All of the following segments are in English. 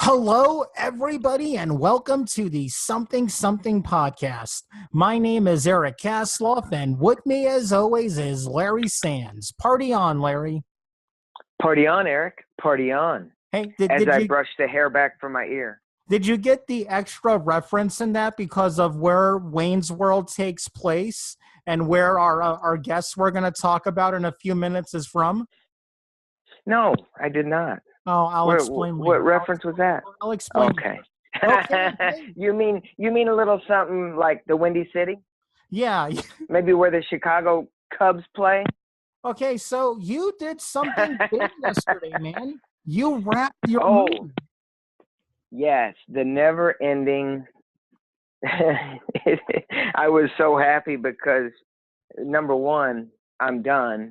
Hello, everybody, and welcome to the Something Something podcast. My name is Eric Kasloff, and with me, as always, is Larry Sands. Party on, Larry. Party on, Eric. Party on. Hey, As I brush the hair back from my ear. Did you get the extra reference in that because of where Wayne's World takes place and where our guest we're going to talk about in a few minutes is from? No, I did not. Oh, I'll explain later. What reference was that? I'll explain. Okay. Okay. You mean a little something like the Windy City? Yeah. Maybe where the Chicago Cubs play? Okay, so you did something big yesterday, man. You wrapped your movie. Yes, the never-ending. I was so happy because, number one, I'm done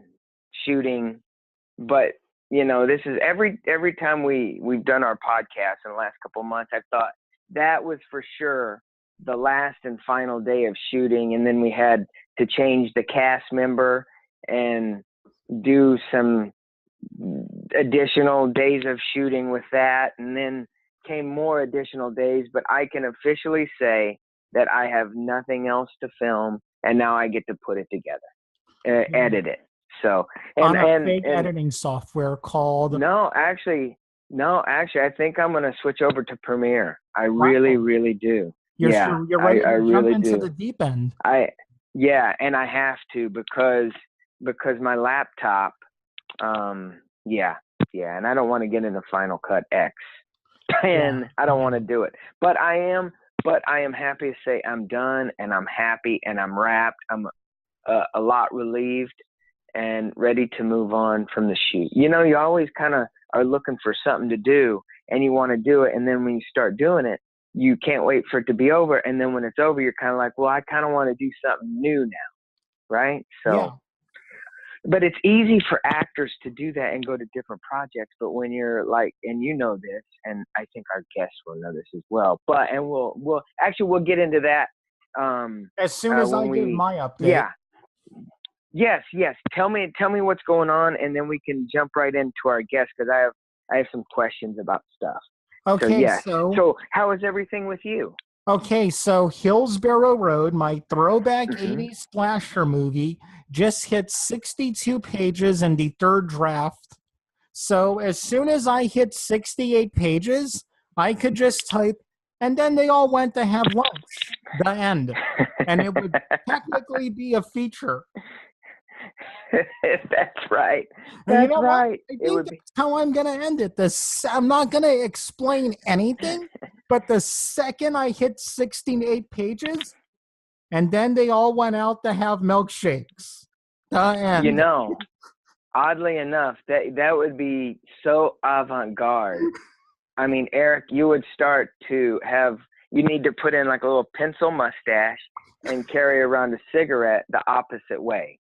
shooting, but this is every time we've done our podcast in the last couple of months, I've thought that was for sure the last and final day of shooting, and then we had to change the cast member and do some additional days of shooting with that, and then came more additional days. But I can officially say that I have nothing else to film, and now I get to put it together, edit it. So on a fake editing software called. No, actually, I think I'm going to switch over to Premiere. I really do. You're ready to jump into the deep end. And I have to because my laptop. And I don't want to get into Final Cut X, and I don't want to do it. But I am happy to say I'm done, and I'm happy, and I'm wrapped. I'm a lot relieved and ready to move on from the shoot. You always kind of are looking for something to do, and you want to do it, and then when you start doing it, you can't wait for it to be over, and then when it's over, you're kind of like, well, I kind of want to do something new now, right? So, But it's easy for actors to do that and go to different projects, but when you're like, and you know this, and I think our guests will know this as well, we'll get into that as soon as I give my update. Yeah. Yes. Tell me what's going on, and then we can jump right into our guests because I have some questions about stuff. Okay, so how is everything with you? Okay, so Hillsborough Road, my throwback 80s slasher movie, just hit 62 pages in the third draft. So as soon as I hit 68 pages, I could just type, and then they all went to have lunch, the end. And it would technically be a feature. That's right. That's right. I think that's how I'm going to end it. I'm not going to explain anything, but the second I hit 68 pages, and then they all went out to have milkshakes. The end. Oddly enough, that would be so avant-garde. I mean, Eric, you would start to you need to put in like a little pencil mustache and carry around a cigarette the opposite way.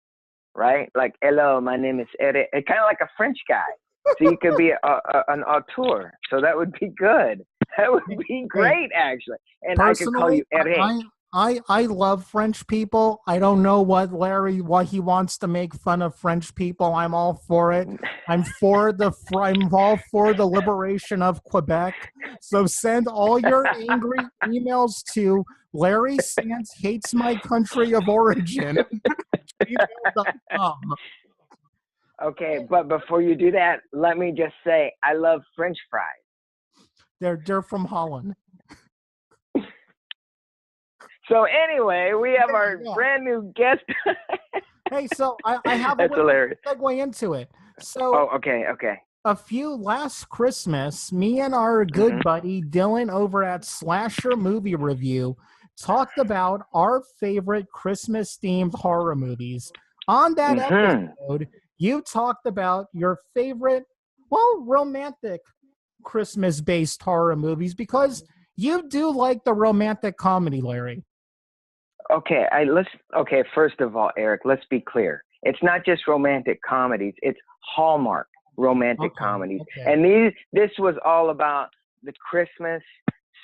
Right? Like, hello, my name is Eric. Kind of like a French guy. So you could be an auteur. So that would be good. That would be great, actually. And personally, I could call you Eric. I love French people. I don't know why he wants to make fun of French people. I'm all for it. I'm all for the liberation of Quebec. So send all your angry emails to Larry Sands hates my country of origin. Okay, but before you do that, let me just say I love French fries. They're from Holland. So anyway, we have our brand new guest. Hey, so I have a segue into it. So okay. Last Christmas, me and our good buddy Dylan over at Slasher Movie Review talked about our favorite Christmas-themed horror movies. On that episode, you talked about your favorite, romantic Christmas-based horror movies because you do like the romantic comedy, Larry. Okay, first of all, Eric, let's be clear. It's not just romantic comedies, it's Hallmark romantic comedies. Okay. And this was all about the Christmas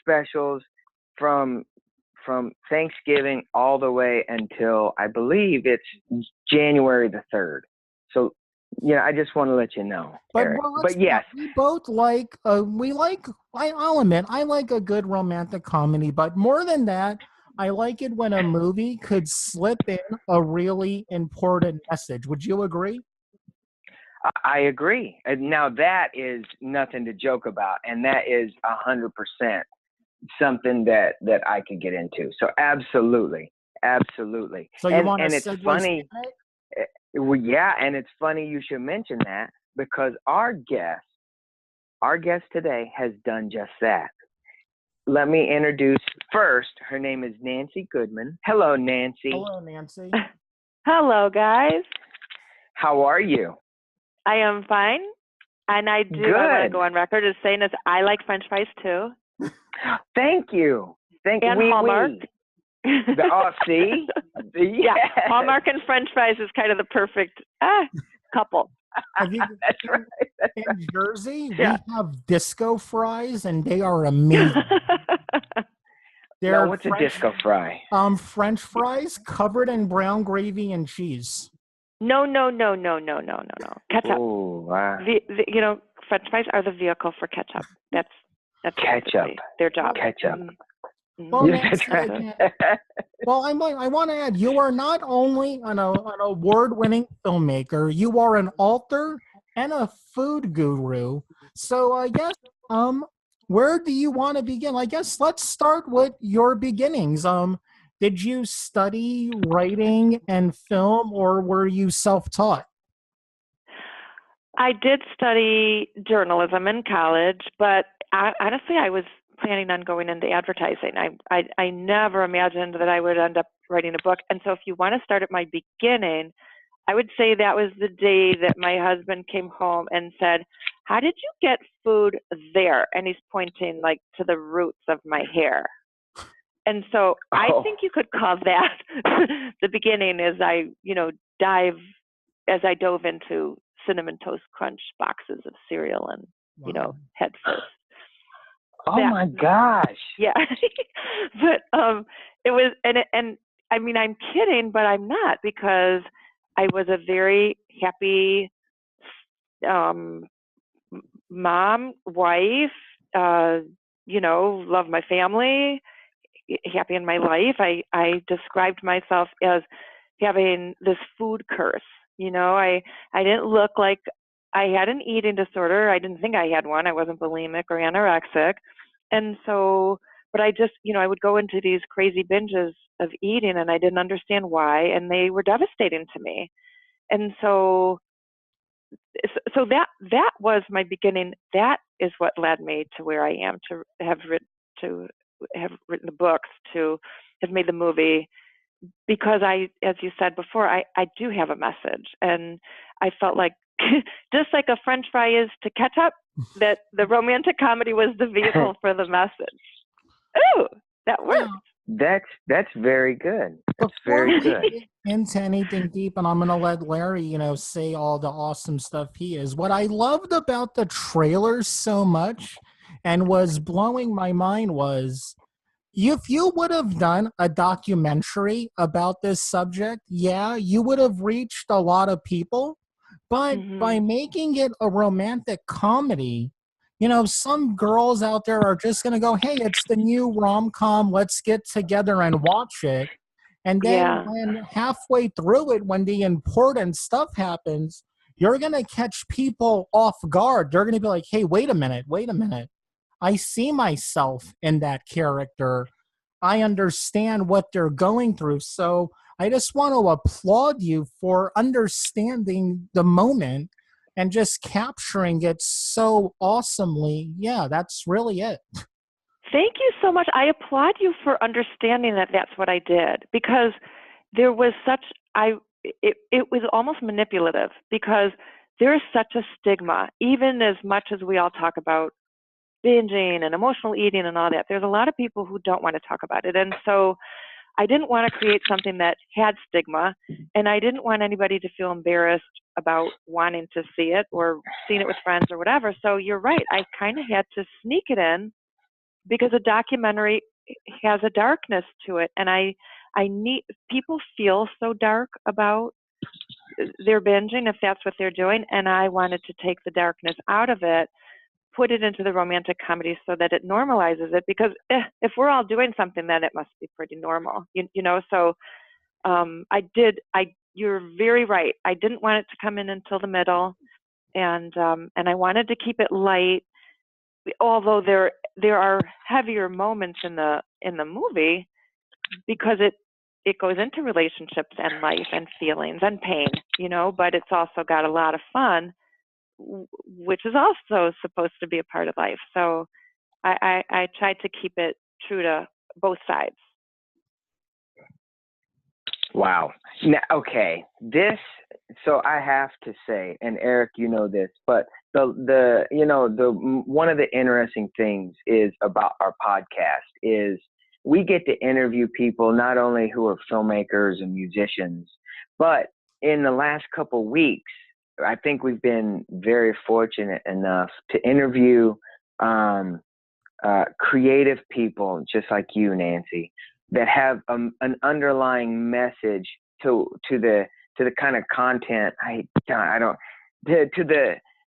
specials from Thanksgiving all the way until I believe it's January the 3rd. So I just want to let you know, But Eric. well, let's But be yes, honest, we both like I'll admit I like a good romantic comedy, but more than that, I like it when a movie could slip in a really important message. Would you agree? I agree. And now that is nothing to joke about, and that is 100% something that I could get into. So absolutely, absolutely. So you want to And it's segue funny. straight in it? Well, yeah, and it's funny you should mention that because our guest today has done just that. Let me introduce first. Her name is Nancy Goodman. Hello, Nancy. Hello, Nancy. Hello, guys. How are you? I am fine. And I want to Good. go on record as saying this, I like French fries too. Thank you. And Hallmark. See? Yeah, Hallmark and French fries is kind of the perfect couple. Have you, That's right. in Jersey, Yeah. we have disco fries, and they are amazing. Now, what's a disco fry? French fries covered in brown gravy and cheese. No. Ketchup. Ooh, wow. French fries are the vehicle for ketchup. That's Ketchup. their job. Ketchup. Mm-hmm. Well, Yes, Nancy, that's right. well, I want to add, you are not only an award-winning filmmaker, you are an author and a food guru. So I guess, where do you want to begin? I guess let's start with your beginnings. Did you study writing and film, or were you self-taught? I did study journalism in college, but honestly, I was planning on going into advertising. I never imagined that I would end up writing a book. And so if you want to start at my beginning, I would say that was the day that my husband came home and said, "How did you get food there?" And he's pointing like to the roots of my hair. And so I think you could call that the beginning as I dove into Cinnamon Toast Crunch boxes of cereal and, head first. Oh my gosh. Yeah. But it was, and I mean, I'm kidding, but I'm not, because I was a very happy mom, wife, love my family, happy in my life. I described myself as having this food curse. I didn't look like I had an eating disorder. I didn't think I had one. I wasn't bulimic or anorexic. And so, but I just, I would go into these crazy binges of eating, and I didn't understand why, and they were devastating to me. And so that was my beginning. That is what led me to where I am, to have written the books, to have made the movie, because as you said before, I do have a message, and I felt like just like a French fry is to ketchup, that the romantic comedy was the vehicle for the message. Ooh, that worked. That's very good. That's Before very we good. get into anything deep, and I'm going to let Larry, say all the awesome stuff he is. What I loved about the trailers so much and was blowing my mind was, if you would have done a documentary about this subject, yeah, you would have reached a lot of people. But by making it a romantic comedy, some girls out there are just going to go, hey, it's the new rom-com. Let's get together and watch it. And then when halfway through it, when the important stuff happens, you're going to catch people off guard. They're going to be like, hey, wait a minute. I see myself in that character. I understand what they're going through. So I just want to applaud you for understanding the moment and just capturing it so awesomely. Yeah, that's really it. Thank you so much. I applaud you for understanding that that's what I did, because there was it was almost manipulative, because there is such a stigma, even as much as we all talk about binging and emotional eating and all that. There's a lot of people who don't want to talk about it. And so I didn't want to create something that had stigma, and I didn't want anybody to feel embarrassed about wanting to see it or seeing it with friends or whatever. So you're right. I kind of had to sneak it in, because a documentary has a darkness to it. And I need, people feel so dark about they're binging if that's what they're doing, and I wanted to take the darkness out of it, put it into the romantic comedy so that it normalizes it, because if we're all doing something, then it must be pretty normal, you know. So you're very right. I didn't want it to come in until the middle, and I wanted to keep it light, although there are heavier moments in the movie, because it goes into relationships and life and feelings and pain, you know, but it's also got a lot of fun, which is also supposed to be a part of life. So I tried to keep it true to both sides. Wow. Now, okay. So I have to say, and Eric, you know this, but the one of the interesting things is about our podcast is we get to interview people not only who are filmmakers and musicians, but in the last couple of weeks, I think we've been very fortunate enough to interview creative people just like you, Nancy, that have an underlying message to the kind of content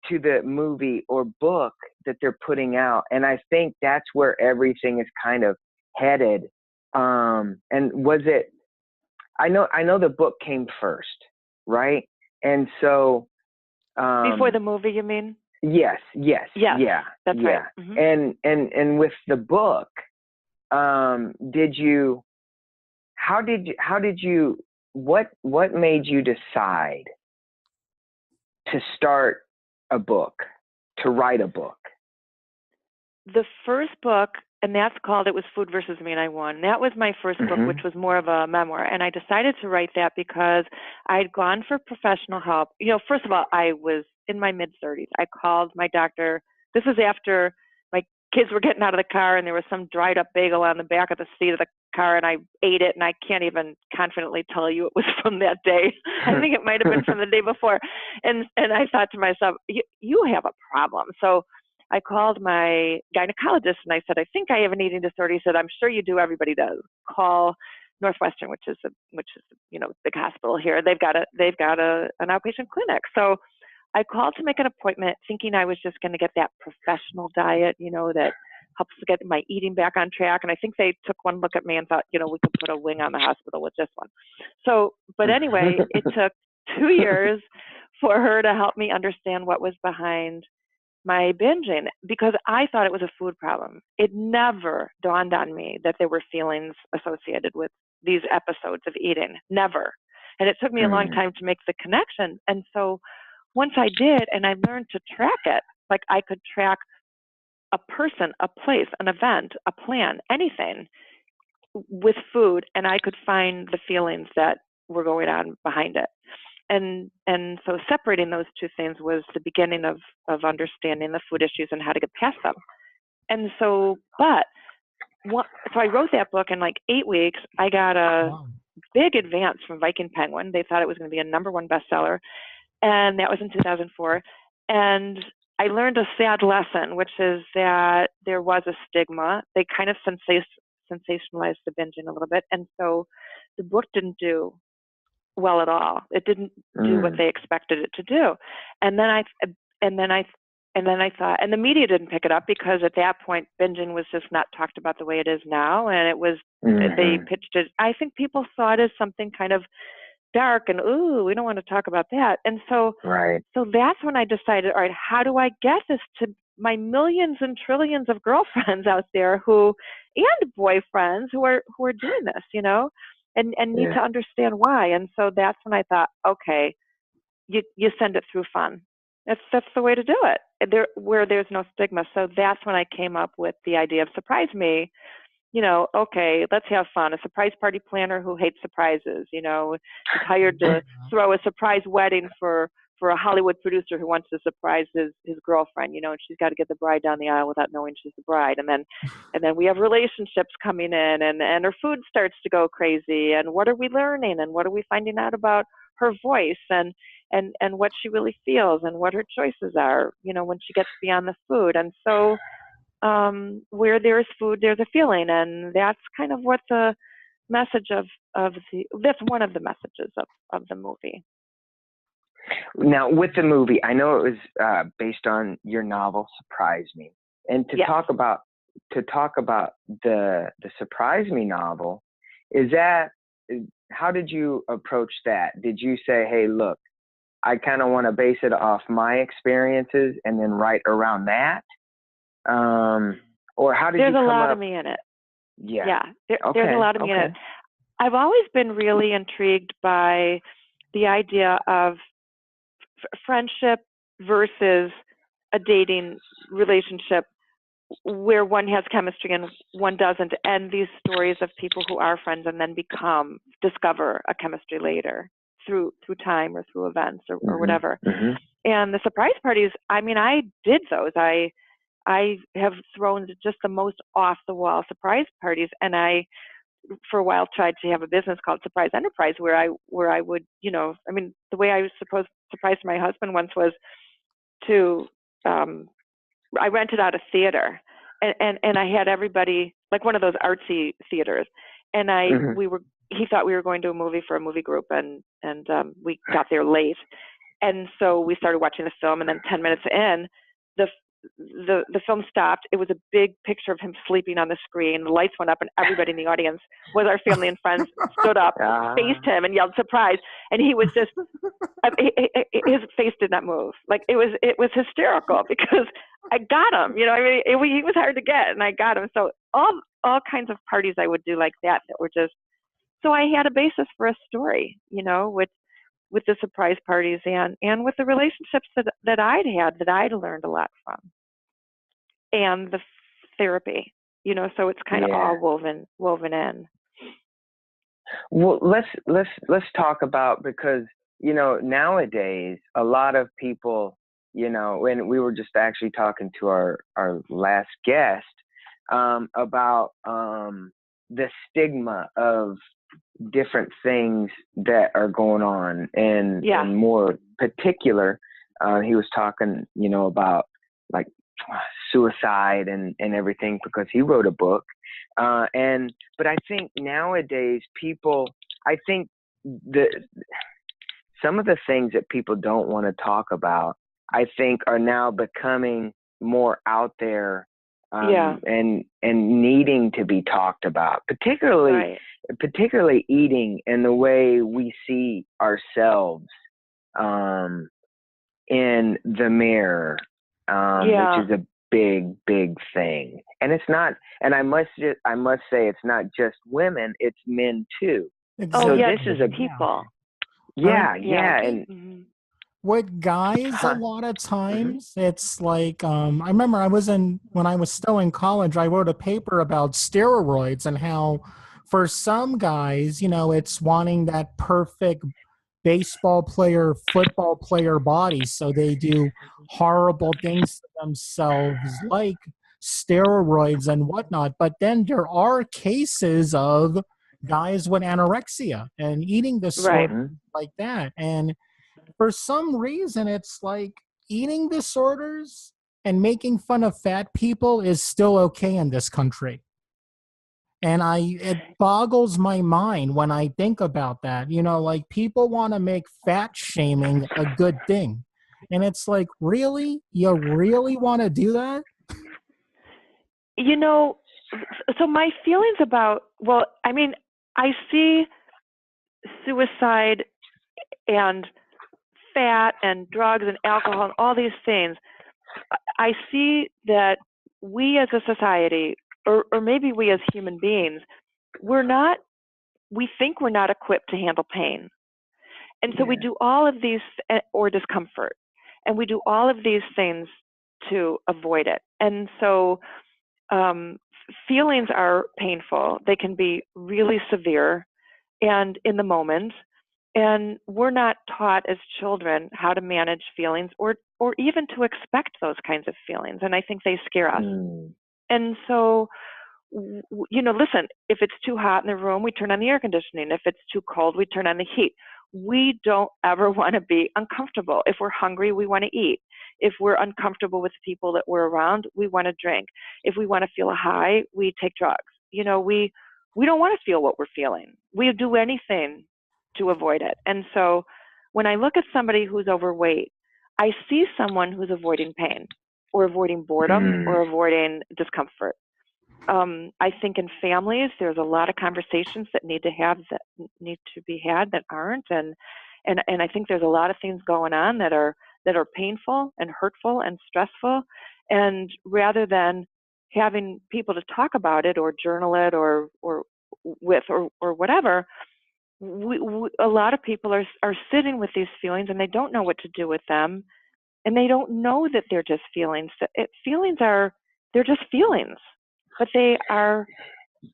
to the movie or book that they're putting out. And I think that's where everything is kind of headed. And was it, I know the book came first, right? And so before the movie, you mean? Yes, yeah, that's right. Mm-hmm. And with the book, what made you decide to start a book, to write a book? The first book, and that's called, it was Food versus Me and I Won. That was my first book, which was more of a memoir. And I decided to write that because I'd gone for professional help. You know, first of all, I was in my mid-30s. I called my doctor. This was after my kids were getting out of the car and there was some dried up bagel on the back of the seat of the car, and I ate it, and I can't even confidently tell you it was from that day. I think it might have been from the day before. And I thought to myself, you have a problem. So I called my gynecologist and I said, I think I have an eating disorder. He said, I'm sure you do. Everybody does. Call Northwestern, which is you know, big hospital here. They've got an outpatient clinic. So I called to make an appointment, thinking I was just going to get that professional diet, you know, that helps to get my eating back on track. And I think they took one look at me and thought, you know, we could put a wing on the hospital with this one. So, but anyway, it took 2 years for her to help me understand what was behind my binging, because I thought it was a food problem. It never dawned on me that there were feelings associated with these episodes of eating. Never. And it took me a long time to make the connection. And so once I did, and I learned to track it, like I could track a person, a place, an event, a plan, anything with food, and I could find the feelings that were going on behind it. And so separating those two things was the beginning of understanding the food issues and how to get past them. And so, so I wrote that book in like 8 weeks. I got a big advance from Viking Penguin. They thought it was going to be a #1 bestseller. And that was in 2004. And I learned a sad lesson, which is that there was a stigma. They kind of sensationalized the binging a little bit. And so the book didn't do well at all. It didn't do what they expected it to do. And then I thought, and the media didn't pick it up, because at that point, binging was just not talked about the way it is now. And it was, they pitched it, I think people saw it as something kind of dark and, ooh, we don't want to talk about that. And so, so that's when I decided, all right, how do I get this to my millions and trillions of girlfriends out there and boyfriends who are doing this, you know, and need to understand why. And so that's when I thought, okay, you send it through fun. That's the way to do it, where there's no stigma. So that's when I came up with the idea of Surprise Me. You know, okay, let's have fun. A surprise party planner who hates surprises, you know, is hired to throw a surprise wedding for a Hollywood producer who wants to surprise his girlfriend, you know, and she's got to get the bride down the aisle without knowing she's the bride. And then we have relationships coming in, and her food starts to go crazy. And what are we learning? And what are we finding out about her voice and what she really feels and what her choices are, you know, when she gets beyond the food. And so where there's food, there's a feeling. And that's kind of what the message that's one of the messages of the movie. Now, with the movie, I know it was based on your novel, Surprise Me, and to Yes. talk about the Surprise Me novel, is that how did you approach that? Did you say, hey, look, I kind of want to base it off my experiences and then write around that? Or how did There's you a come lot up? of me in it. Yeah. There's a lot of me in it. I've always been really intrigued by the idea of friendship versus a dating relationship where one has chemistry and one doesn't, and these stories of people who are friends and then discover a chemistry later through time or through events or whatever. Mm-hmm. And the surprise parties, I mean, I did those. I have thrown just the most off the wall surprise parties, and I for a while tried to have a business called Surprise Enterprise where I would, I mean, the way I was supposed to surprise my husband once was to I rented out a theater, and I had everybody, like one of those artsy theaters, and he thought we were going to a movie for a movie group, and we got there late, and so we started watching the film, and then 10 minutes in, the film stopped. It was a big picture of him sleeping on the screen. The lights went up, and everybody in the audience was our family and friends stood up, faced him, and yelled surprise. And he was just his face did not move. Like it was hysterical because I got him. I mean, he was hard to get, and I got him. So all kinds of parties I would do like that were just. So I had a basis for a story, with the surprise parties and with the relationships that I'd learned a lot from, and the therapy, so it's kind of all woven in. Well, let's talk about, because nowadays a lot of people, and we were just actually talking to our last guest about the stigma of different things that are going on, and more particular, he was talking, about like suicide and everything, because he wrote a book, but I think nowadays people, I think some of the things that people don't want to talk about, I think are now becoming more out there, and needing to be talked about, particularly eating and the way we see ourselves in the mirror, which is a big thing. And it's not, and I must say, it's not just women, it's men too. Exactly. Oh, this is a people. And with guys, a lot of times it's like, I remember when I was still in college, I wrote a paper about steroids and how for some guys, it's wanting that perfect baseball player, football player body. So they do horrible things to themselves like steroids and whatnot. But then there are cases of guys with anorexia and eating disorders like that. And for some reason, it's like eating disorders and making fun of fat people is still okay in this country. And it boggles my mind when I think about that. Like people want to make fat shaming a good thing. And it's like, really? You really want to do that? So my feelings about, I mean, I see suicide and fat and drugs and alcohol and all these things. I see that we as a society, or maybe we as human beings, we think we're not equipped to handle pain. And so we do all of these, or discomfort, and we do all of these things to avoid it. And so feelings are painful. They can be really severe and in the moment. And we're not taught as children how to manage feelings or even to expect those kinds of feelings. And I think they scare us. And so, listen, if it's too hot in the room, we turn on the air conditioning. If it's too cold, we turn on the heat. We don't ever want to be uncomfortable. If we're hungry, we want to eat. If we're uncomfortable with the people that we're around, we want to drink. If we want to feel a high, we take drugs. We don't want to feel what we're feeling. We do anything to avoid it. And so when I look at somebody who's overweight, I see someone who's avoiding pain or avoiding boredom or avoiding discomfort. I think in families, there's a lot of conversations that need to be had that aren't, and I think there's a lot of things going on that are painful and hurtful and stressful, and rather than having people to talk about it or journal it or whatever, a lot of people are sitting with these feelings and they don't know what to do with them, and they don't know that they're just feelings. They're just feelings, but they are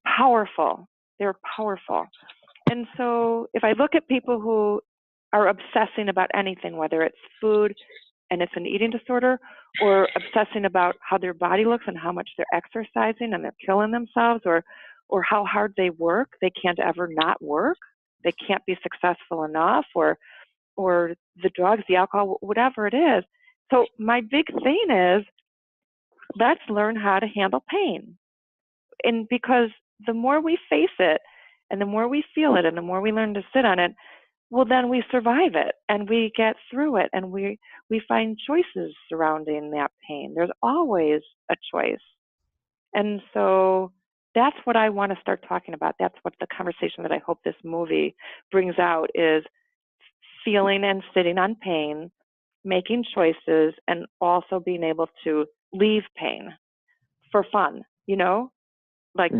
powerful. They're powerful. And so if I look at people who are obsessing about anything, whether it's food and it's an eating disorder, or obsessing about how their body looks and how much they're exercising and they're killing themselves, or how hard they work, they can't ever not work, they can't be successful enough, or the drugs, the alcohol, whatever it is. So my big thing is, let's learn how to handle pain. And because the more we face it and the more we feel it and the more we learn to sit on it, well, then we survive it and we get through it, and we find choices surrounding that pain. There's always a choice. And so that's what I want to start talking about. That's what the conversation that I hope this movie brings out is feeling and sitting on pain, making choices, and also being able to leave pain for fun, like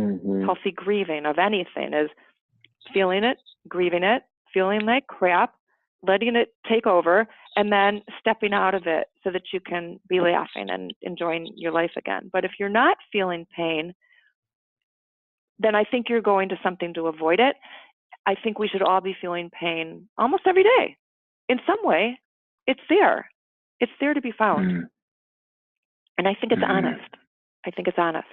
healthy grieving of anything is feeling it, grieving it, feeling like crap, letting it take over, and then stepping out of it so that you can be laughing and enjoying your life again. But if you're not feeling pain, then I think you're going to something to avoid it. I think we should all be feeling pain almost every day. In some way, it's there. It's there to be found. And I think it's honest. I think it's honest.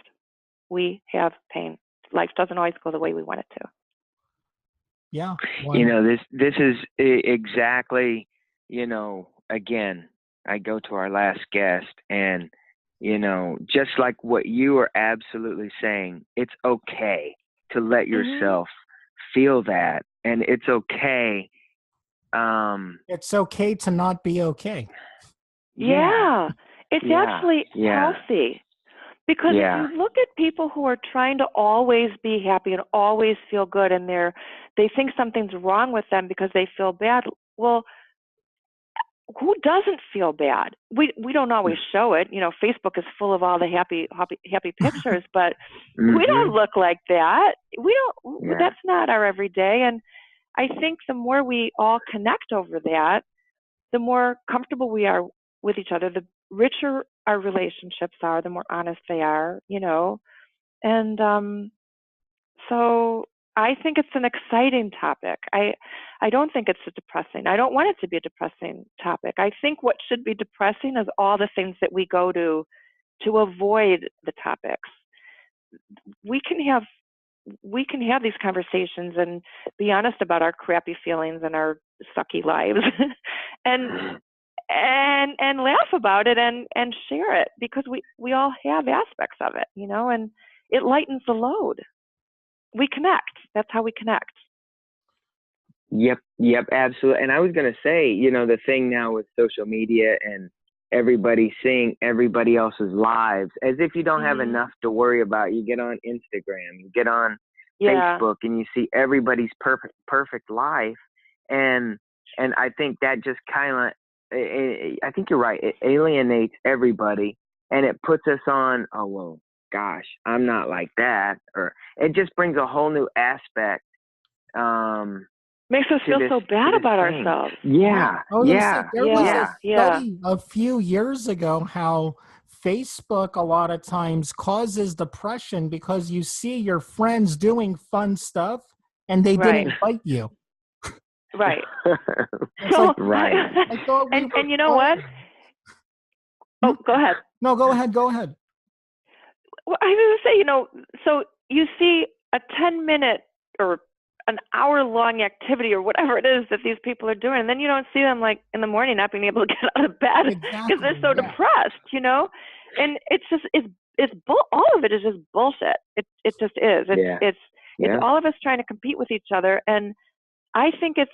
We have pain. Life doesn't always go the way we want it to. Yeah. This is exactly, again, I go to our last guest, and, just like what you are absolutely saying, it's okay to let yourself feel that. And it's okay. It's okay to not be okay. Yeah. It's actually healthy. Because if you look at people who are trying to always be happy and always feel good, and they think something's wrong with them because they feel bad, well, who doesn't feel bad? We don't always show it. Facebook is full of all the happy pictures, but we don't look like that. We don't. That's not our everyday. And I think the more we all connect over that, the more comfortable we are with each other, the richer our relationships are, the more honest they are, and so I think it's an exciting topic. I don't think it's depressing. I don't want it to be a depressing topic. I think what should be depressing is all the things that we go to avoid the topics. We can have these conversations and be honest about our crappy feelings and our sucky lives and laugh about it and share it, because we all have aspects of it, and it lightens the load. We connect. That's how we connect. Yep, absolutely. And I was going to say, the thing now with social media and everybody seeing everybody else's lives, as if you don't have enough to worry about. You get on Instagram, you get on Facebook, and you see everybody's perfect life. And I think that just kind of, I think you're right. It alienates everybody, and it puts us on, oh, well, gosh, I'm not like that. Or it just brings a whole new aspect. Makes us feel so bad about ourselves. There was a study a few years ago how Facebook a lot of times causes depression because you see your friends doing fun stuff and they didn't invite you. Right. So, and you know what? Oh, go ahead. No, go ahead. Well, I was going to say, so you see a 10-minute or an hour-long activity or whatever it is that these people are doing, and then you don't see them like in the morning not being able to get out of bed because they're so depressed, And it's just all of it is just bullshit. It just is. It's all of us trying to compete with each other, and I think it's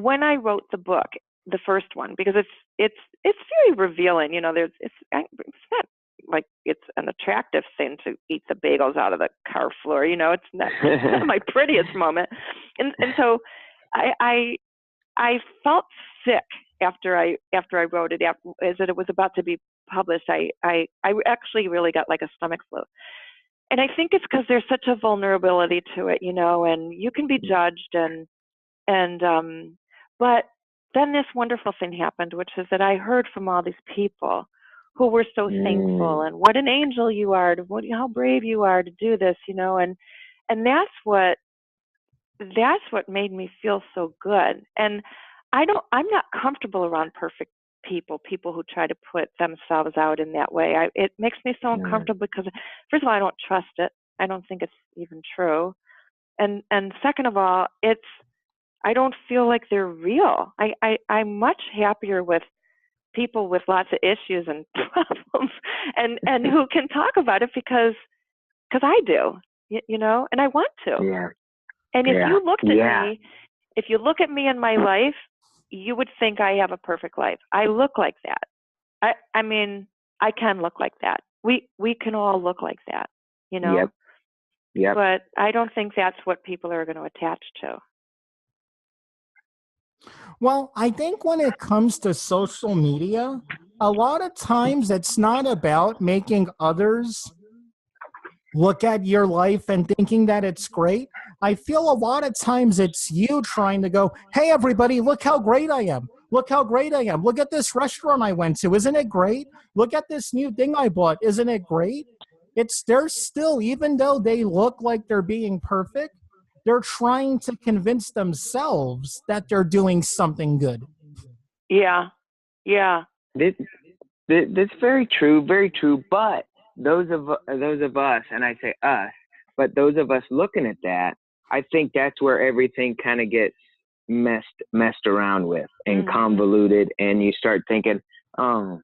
when I wrote the book, the first one, because it's very revealing. It's not like it's an attractive thing to eat the bagels out of the car floor. It's not my prettiest moment, and so I felt sick after I wrote it, as it was about to be published. I actually really got like a stomach flu. And I think it's because there's such a vulnerability to it, and you can be judged but then this wonderful thing happened, which is that I heard from all these people who were so thankful, and what an angel you are, how brave you are to do this, and that's what made me feel so good. And I'm not comfortable around perfect people who try to put themselves out in that way. It makes me so uncomfortable because, first of all, I don't trust it. I don't think it's even true. And second of all, I don't feel like they're real. I'm much happier with people with lots of issues and problems and who can talk about it because I do, and I want to. Yeah. And if you looked at me, if you look at me in my life, you would think I have a perfect life. I look like that. I mean, I can look like that. We can all look like that, Yep. But I don't think that's what people are going to attach to. Well, I think when it comes to social media, a lot of times it's not about making others look at your life and thinking that it's great. I feel a lot of times it's you trying to go, hey, everybody, look how great I am. Look how great I am. Look at this restaurant I went to. Isn't it great? Look at this new thing I bought. Isn't it great? They're still, even though they look like they're being perfect, they're trying to convince themselves that they're doing something good. Yeah. That's very true, very true. But those of us, and I say us, but those of us looking at that, I think that's where everything kind of gets messed around with and convoluted, and you start thinking, oh,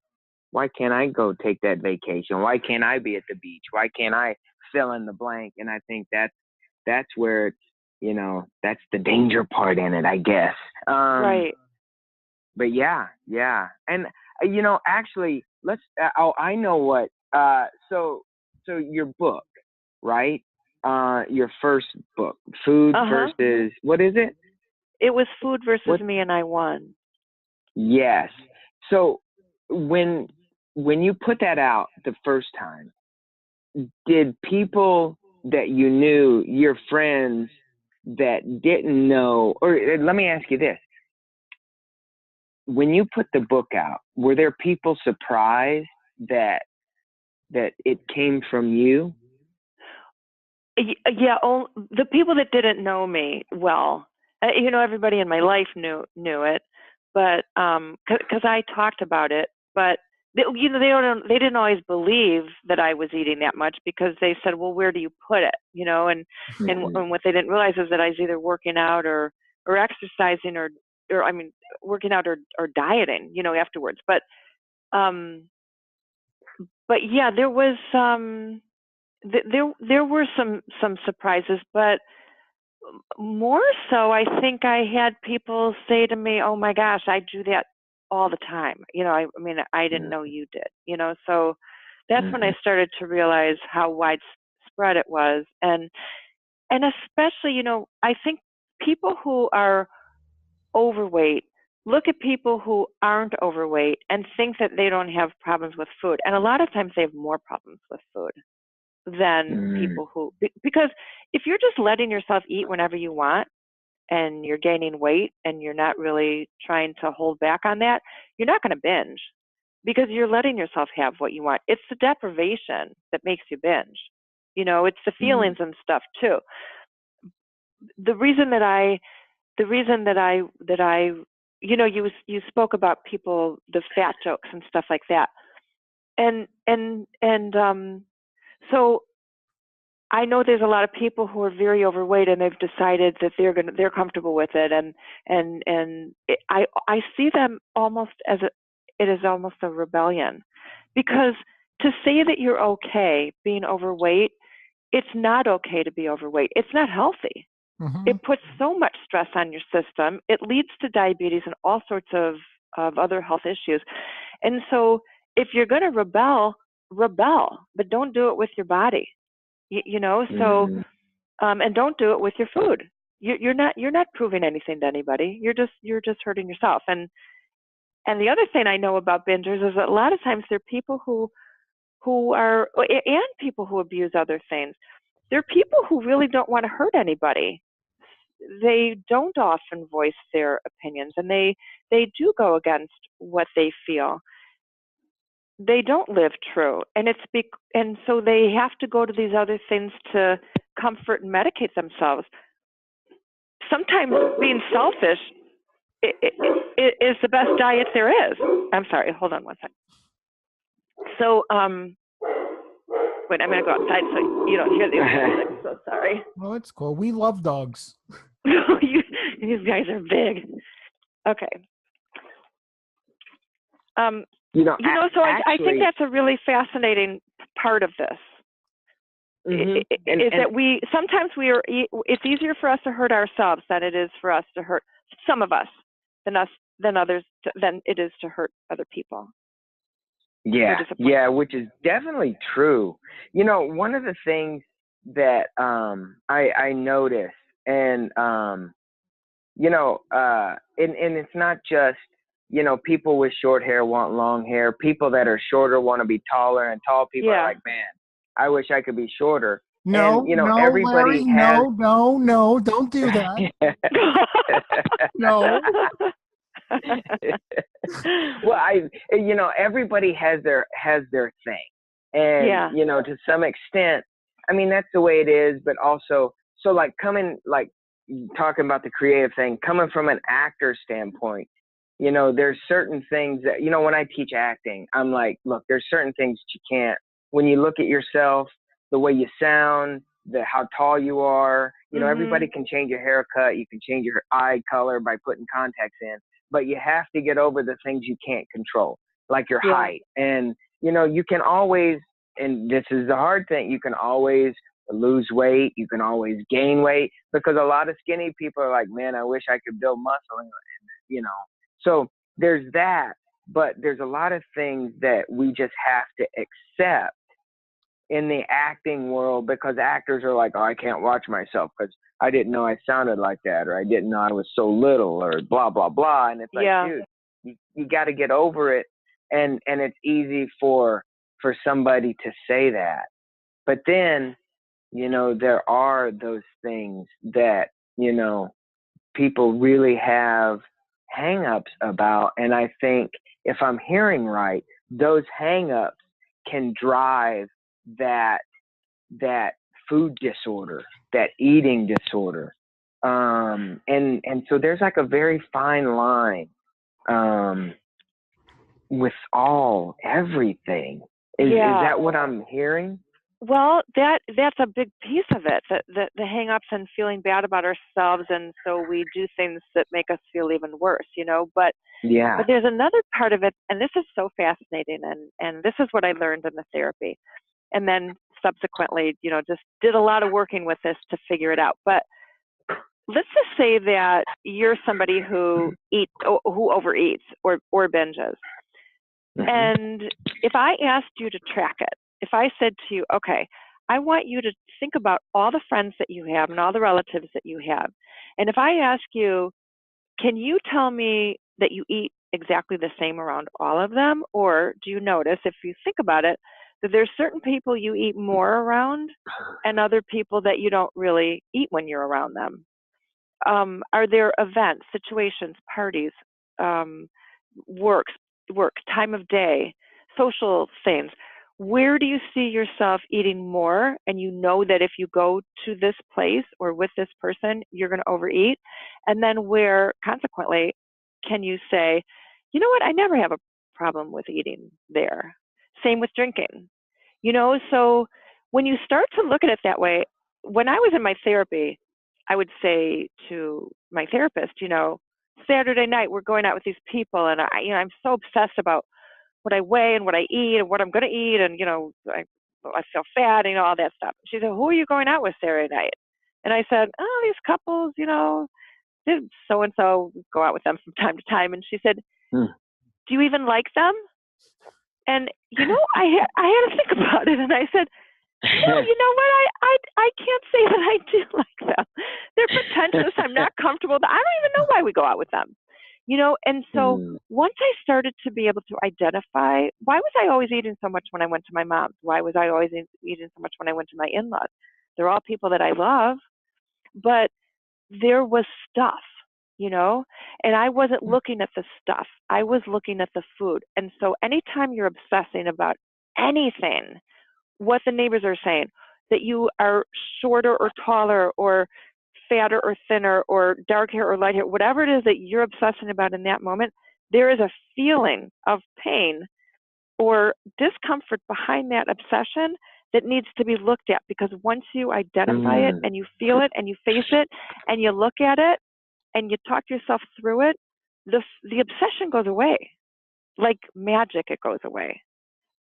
why can't I go take that vacation? Why can't I be at the beach? Why can't I fill in the blank? And I think that's where it's, that's the danger part in it, I guess. Right. But yeah. And, actually, I know what, so your book, right? Your first book, Food versus, what is it? It was Food versus Me, and I won. Yes. So when you put that out the first time, did people that you knew, your friends that didn't know, or let me ask you this. When you put the book out, were there people surprised that it came from you? Yeah, the people that didn't know me well, everybody in my life knew it, but because I talked about it, but they didn't always believe that I was eating that much because they said, well, where do you put it? And what they didn't realize is that I was either working out or exercising or I mean, working out or dieting, afterwards. But yeah, there was there were some surprises, but more so, I think I had people say to me, "Oh my gosh, I do that all the time." I mean, I didn't know you did. So that's when I started to realize how widespread it was, and especially, I think people who are overweight look at people who aren't overweight and think that they don't have problems with food, and a lot of times they have more problems with food than people who, because if you're just letting yourself eat whenever you want and you're gaining weight and you're not really trying to hold back on that, you're not going to binge because you're letting yourself have what you want. It's the deprivation that makes you binge. It's the feelings and stuff too. The reason that I you spoke about people, the fat jokes and stuff like that, and so I know there's a lot of people who are very overweight and they've decided that they're comfortable with it, I see them almost as it is almost a rebellion, because to say that you're okay being overweight, it's not okay to be overweight. It's not healthy. Mm-hmm. It puts so much stress on your system. It leads to diabetes and all sorts of other health issues. And so if you're going to rebel, but don't do it with your body, you know, so, Mm-hmm. and don't do it with your food. You're not proving anything to anybody. You're just hurting yourself. And the other thing I know about bingers is that a lot of times they're people who are, and people who abuse other things. They're people who really don't want to hurt anybody. They don't often voice their opinions, and they do go against what they feel. They don't live true, and and so they have to go to these other things to comfort and medicate themselves. Sometimes being selfish is the best diet there is. I'm sorry, hold on one second. So, wait, I'm going to go outside so you don't hear these. I'm so sorry. Well, it's cool. We love dogs. These guys are big. Okay. So I think that's a really fascinating part of this. Mm-hmm. It's easier for us to hurt ourselves than it is for us to hurt some of us than others than it is to hurt other people. Yeah, which is definitely true. You know, one of the things that I noticed, and and it's not just, people with short hair want long hair. People that are shorter want to be taller, and tall people are like, man, I wish I could be shorter. No, and, no, everybody Larry, has... no, don't do that. No. Well, everybody has their thing, and to some extent, I mean, that's the way it is. But also, so like talking about the creative thing, coming from an actor standpoint, there's certain things that, when I teach acting, I'm like, look, there's certain things that you can't. When you look at yourself, the way you sound, how tall you are, everybody can change your haircut, you can change your eye color by putting contacts in. But you have to get over the things you can't control, like your height. And, you can always, and this is the hard thing, you can always lose weight. You can always gain weight, because a lot of skinny people are like, man, I wish I could build muscle, So there's that, but there's a lot of things that we just have to accept in the acting world, because actors are like, oh, I can't watch myself because I didn't know I sounded like that, or I didn't know I was so little, or blah, blah, blah. And it's like, dude, you got to get over it. And it's easy for somebody to say that. But then, there are those things that, people really have hang-ups about. And I think, if I'm hearing right, those hang-ups can drive that food disorder, that eating disorder. And so there's like a very fine line with everything. Is that what I'm hearing? Well, that's a big piece of it, the hang-ups and feeling bad about ourselves, and so we do things that make us feel even worse, But there's another part of it, and this is so fascinating, and this is what I learned in the therapy, and then subsequently, just did a lot of working with this to figure it out. But let's just say that you're somebody who overeats or binges, and if I asked you to track it. If I said to you, okay, I want you to think about all the friends that you have and all the relatives that you have. And if I ask you, can you tell me that you eat exactly the same around all of them? Or do you notice, if you think about it, that there's certain people you eat more around and other people that you don't really eat when you're around them? Are there events, situations, parties, work, time of day, social things? Where do you see yourself eating more, and that if you go to this place or with this person, you're going to overeat? And then where, consequently, can you say, you know what, I never have a problem with eating there. Same with drinking. So when you start to look at it that way, when I was in my therapy, I would say to my therapist, Saturday night, we're going out with these people, and I'm so obsessed about what I weigh and what I eat and what I'm going to eat, and I feel fat and all that stuff. She said, who are you going out with Saturday night? And I said, oh, these couples, so and so go out with them from time to time. And she said, do you even like them? And I had to think about it, and I said, no, you know what? I can't say that I do like them. They're pretentious. I'm not comfortable. I don't even know why we go out with them. And so once I started to be able to identify, why was I always eating so much when I went to my mom's? Why was I always eating so much when I went to my in-laws? They're all people that I love, but there was stuff, and I wasn't looking at the stuff. I was looking at the food. And so anytime you're obsessing about anything, what the neighbors are saying, that you are shorter or taller or fatter or thinner or dark hair or light hair, whatever it is that you're obsessing about in that moment, there is a feeling of pain or discomfort behind that obsession that needs to be looked at, because once you identify it and you feel it and you face it and you look at it and you talk yourself through it, the obsession goes away. Like magic, it goes away,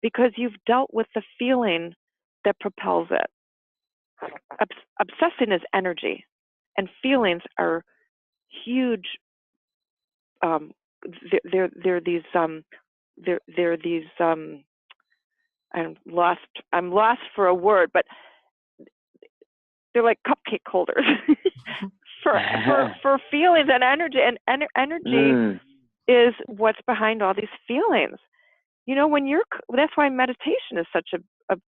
because you've dealt with the feeling that propels it. Obsessing is energy, and feelings are huge. They're these. I'm lost for a word, but they're like cupcake holders for feelings and energy. And energy is what's behind all these feelings. That's why meditation is such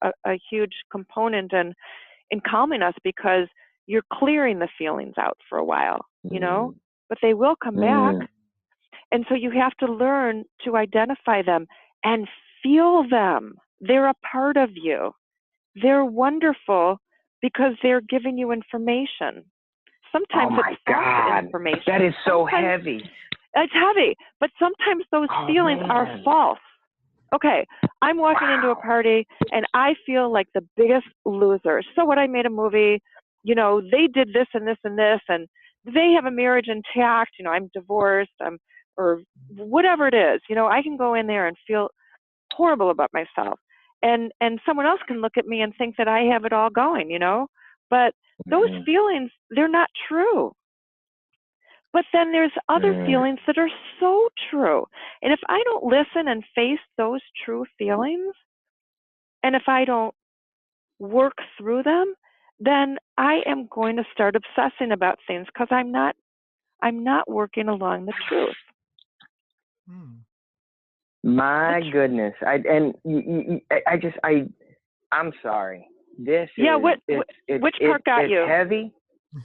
a huge component in calming us, because you're clearing the feelings out for a while, but they will come back. And so you have to learn to identify them and feel them. They're a part of you. They're wonderful because they're giving you information. Sometimes it's false information. That is so heavy. It's heavy, but sometimes those feelings are false. Okay, I'm walking into a party and I feel like the biggest loser. So what? I made a movie, they did this and this and this, and they have a marriage intact. I'm divorced, or whatever it is. I can go in there and feel horrible about myself, and someone else can look at me and think that I have it all going. But those feelings, they're not true. But then there's other feelings that are so true. And if I don't listen and face those true feelings, and if I don't work through them, then I am going to start obsessing about things, because I'm not working along the truth. My goodness. I'm sorry. This which part got you? It's heavy.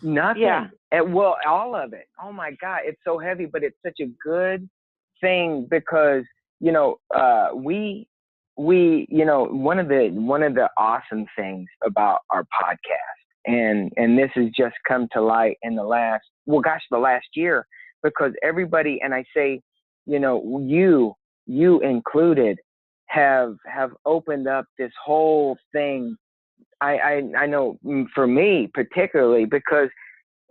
Nothing. Yeah. Well, all of it. Oh my God, it's so heavy, but it's such a good thing, because we one of the awesome things about our podcast, and this has just come to light in the last year, because everybody, and I say, you included, have opened up this whole thing. I know for me particularly, because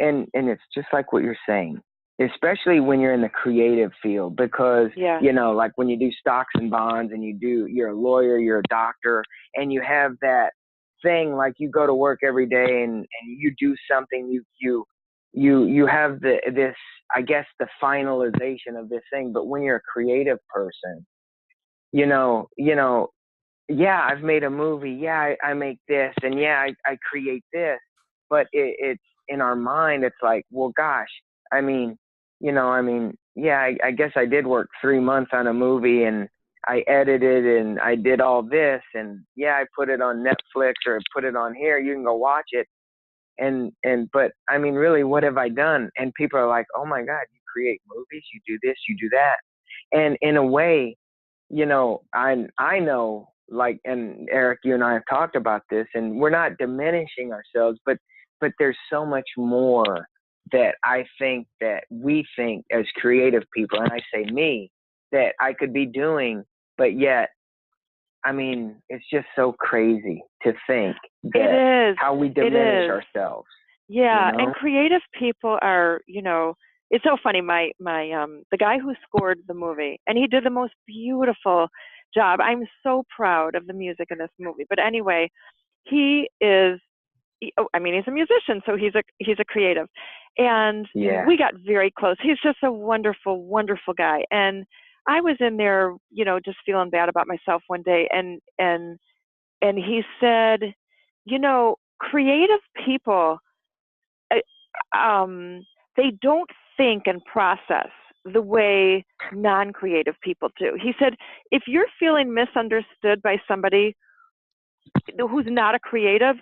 and it's just like what you're saying, especially when you're in the creative field, because like when you do stocks and bonds, and you're a lawyer, you're a doctor, and you have that thing, like you go to work every day and you do something, you have this, I guess, the finalization of this thing. But when you're a creative person, yeah, I've made a movie. Yeah, I make this, and yeah, I create this. But it's in our mind. It's like, well, gosh, I mean, yeah, I guess I did work 3 months on a movie, and I edited, and I did all this, and yeah, I put it on Netflix, or I put it on here. You can go watch it, but I mean, really, what have I done? And people are like, oh my God, you create movies, you do this, you do that, and in a way, I know, like, and Eric, you and I have talked about this, and we're not diminishing ourselves, but there's so much more that I think that we think as creative people, and I say me, that I could be doing, but yet, I mean, it's just so crazy to think that it is how we diminish ourselves. Yeah, and creative people are, it's so funny. My the guy who scored the movie, and he did the most beautiful job. I'm so proud of the music in this movie. But anyway, he is I mean, he's a musician, so he's a creative, and we got very close. He's just a wonderful, wonderful guy. And I was in there, just feeling bad about myself one day, and he said, creative people, they don't think and process the way non-creative people do. He said, if you're feeling misunderstood by somebody who's not a creative,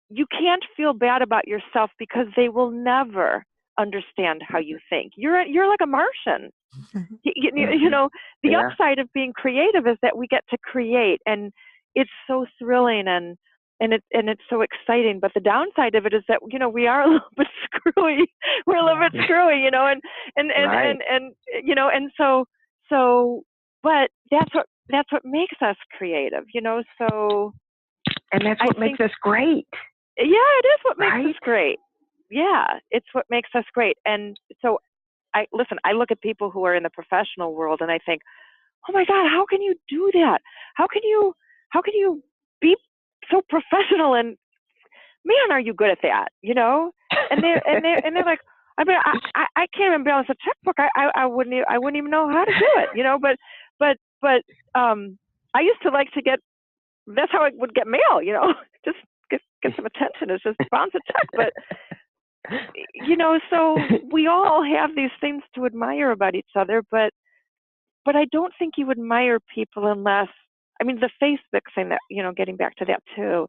you can't feel bad about yourself because they will never understand how you think. You're like a Martian. The upside of being creative is that we get to create, and it's so thrilling and it's so exciting. But the downside of it is that we are a little bit screwy. We're a little bit screwy, and so. But that's what makes us creative, So. And that's what makes us great. Yeah, it is what makes us great. Yeah, it's what makes us great. And so, I look at people who are in the professional world, and I think, oh my God, how can you do that? How can you be so professional? And man, are you good at that? And they're like, I mean, I can't even balance a checkbook. I wouldn't even know how to do it. But I used to like to get. That's how I would get mail. Just get some attention. It's just bounce a check. But so we all have these things to admire about each other, but I don't think you admire people unless, the Facebook thing that, getting back to that too.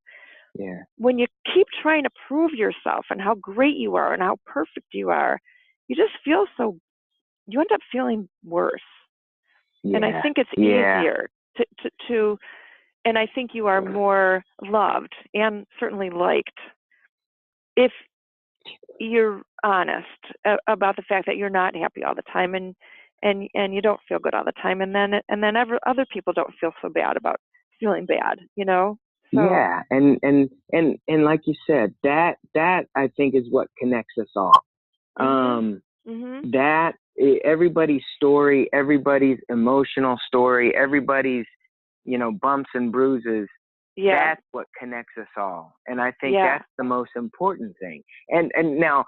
Yeah. When you keep trying to prove yourself and how great you are and how perfect you are, you just feel you end up feeling worse. Yeah. And I think it's easier to and I think you are more loved and certainly liked if you're honest about the fact that you're not happy all the time and you don't feel good all the time, and then other people don't feel so bad about feeling bad, So, yeah, and like you said, that I think is what connects us all. That everybody's story, everybody's emotional story, everybody's bumps and bruises. Yeah. That's what connects us all, and I think that's the most important thing. And now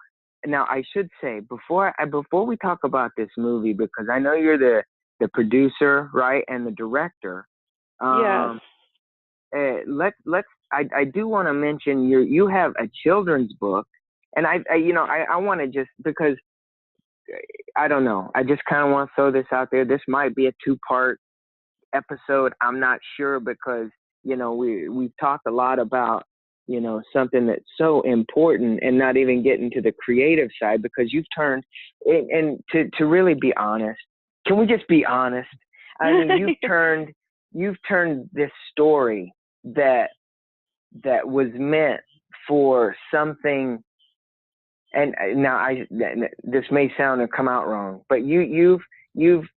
I should say before we talk about this movie, because I know you're the producer, right, and the director. Yes. I do want to mention you have a children's book, and I want to just, because I don't know, I just kind of want to throw this out there. This might be a 2-part episode. I'm not sure, because we've talked a lot about something that's so important, and not even getting to the creative side, because you've turned, and to really be honest, can we just be honest? I mean, you've turned this story that was meant for something. And now this may sound or come out wrong, but you've used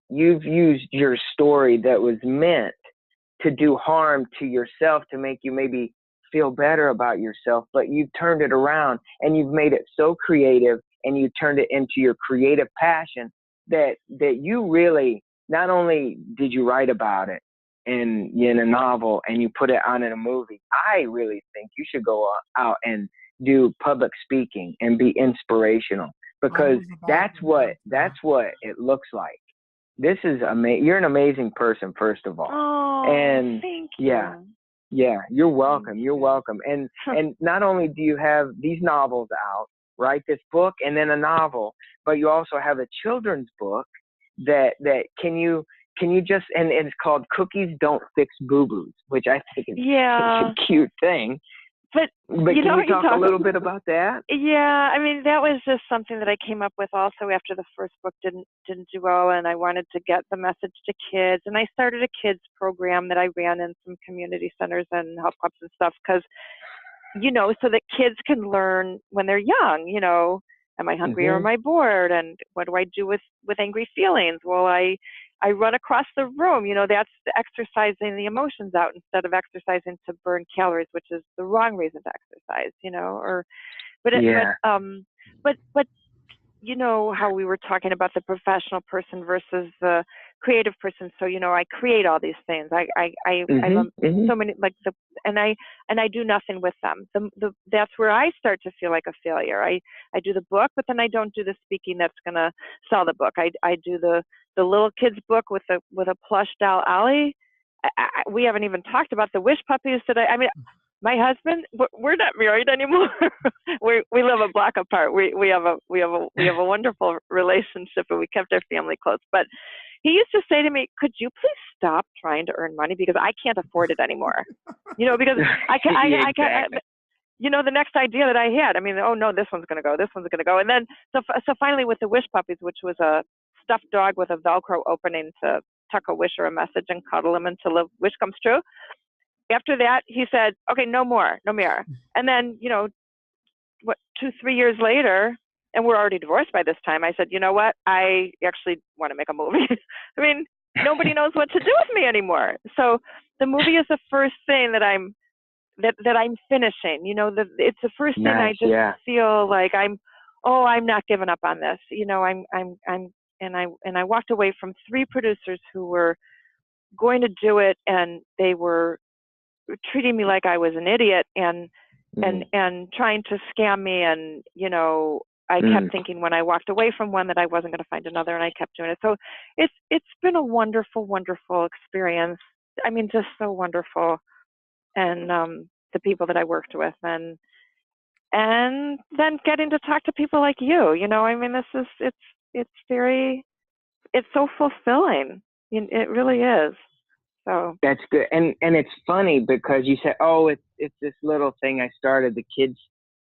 your story that was meant to do harm to yourself, to make you maybe feel better about yourself, but you've turned it around and you've made it so creative, and you turned it into your creative passion that you really, not only did you write about it in a novel and you put it on in a movie, I really think you should go out and do public speaking and be inspirational, because that's what it looks like. This is amazing. You're an amazing person, first of all. Oh, and thank you. Yeah, you're welcome. You're welcome. And not only do you have these novels out, right, this book and then a novel, but you also have a children's book that can you just, and it's called Cookies Don't Fix Boo-Boos, which I think is such a cute thing. But can you talk a little bit about that? Yeah, that was just something that I came up with also after the first book didn't do well, and I wanted to get the message to kids, and I started a kids program that I ran in some community centers and health clubs and stuff, because so that kids can learn when they're young. Am I hungry or am I bored, and what do I do with angry feelings? Well, I run across the room. That's exercising the emotions out instead of exercising to burn calories, which is the wrong reason to exercise. But how we were talking about the professional person versus the creative person, so I create all these things. I'm so many and I do nothing with them. That's where I start to feel like a failure. I do the book, but then I don't do the speaking that's gonna sell the book. I do the little kids book with a plush doll Ollie. We haven't even talked about the wish puppies today. I mean, my husband, we're not married anymore. We live a block apart. We have a wonderful relationship, and we kept our family close. But he used to say to me, "Could you please stop trying to earn money, because I can't afford it anymore?" Because I can't. The next idea that I had, I mean, oh no, this one's going to go, and then so finally with the wish puppies, which was a stuffed dog with a Velcro opening to tuck a wish or a message and cuddle him until the wish comes true. After that, he said, "Okay, no more. And then, 2-3 years later, and we're already divorced by this time, I said, "You know what? I actually want to make a movie." I mean, nobody knows what to do with me anymore. So the movie is the first thing that I'm finishing. It's the first thing I just feel like I'm not giving up on this. I walked away from 3 producers who were going to do it, and they were treating me like I was an idiot and trying to scam me. And, I kept thinking when I walked away from one that I wasn't going to find another, and I kept doing it. So it's been a wonderful, wonderful experience. I mean, just so wonderful. And the people that I worked with, and then getting to talk to people like you, I mean, it's so fulfilling. It really is. So that's good. And it's funny because you said, oh, it's this little thing I started, the kids,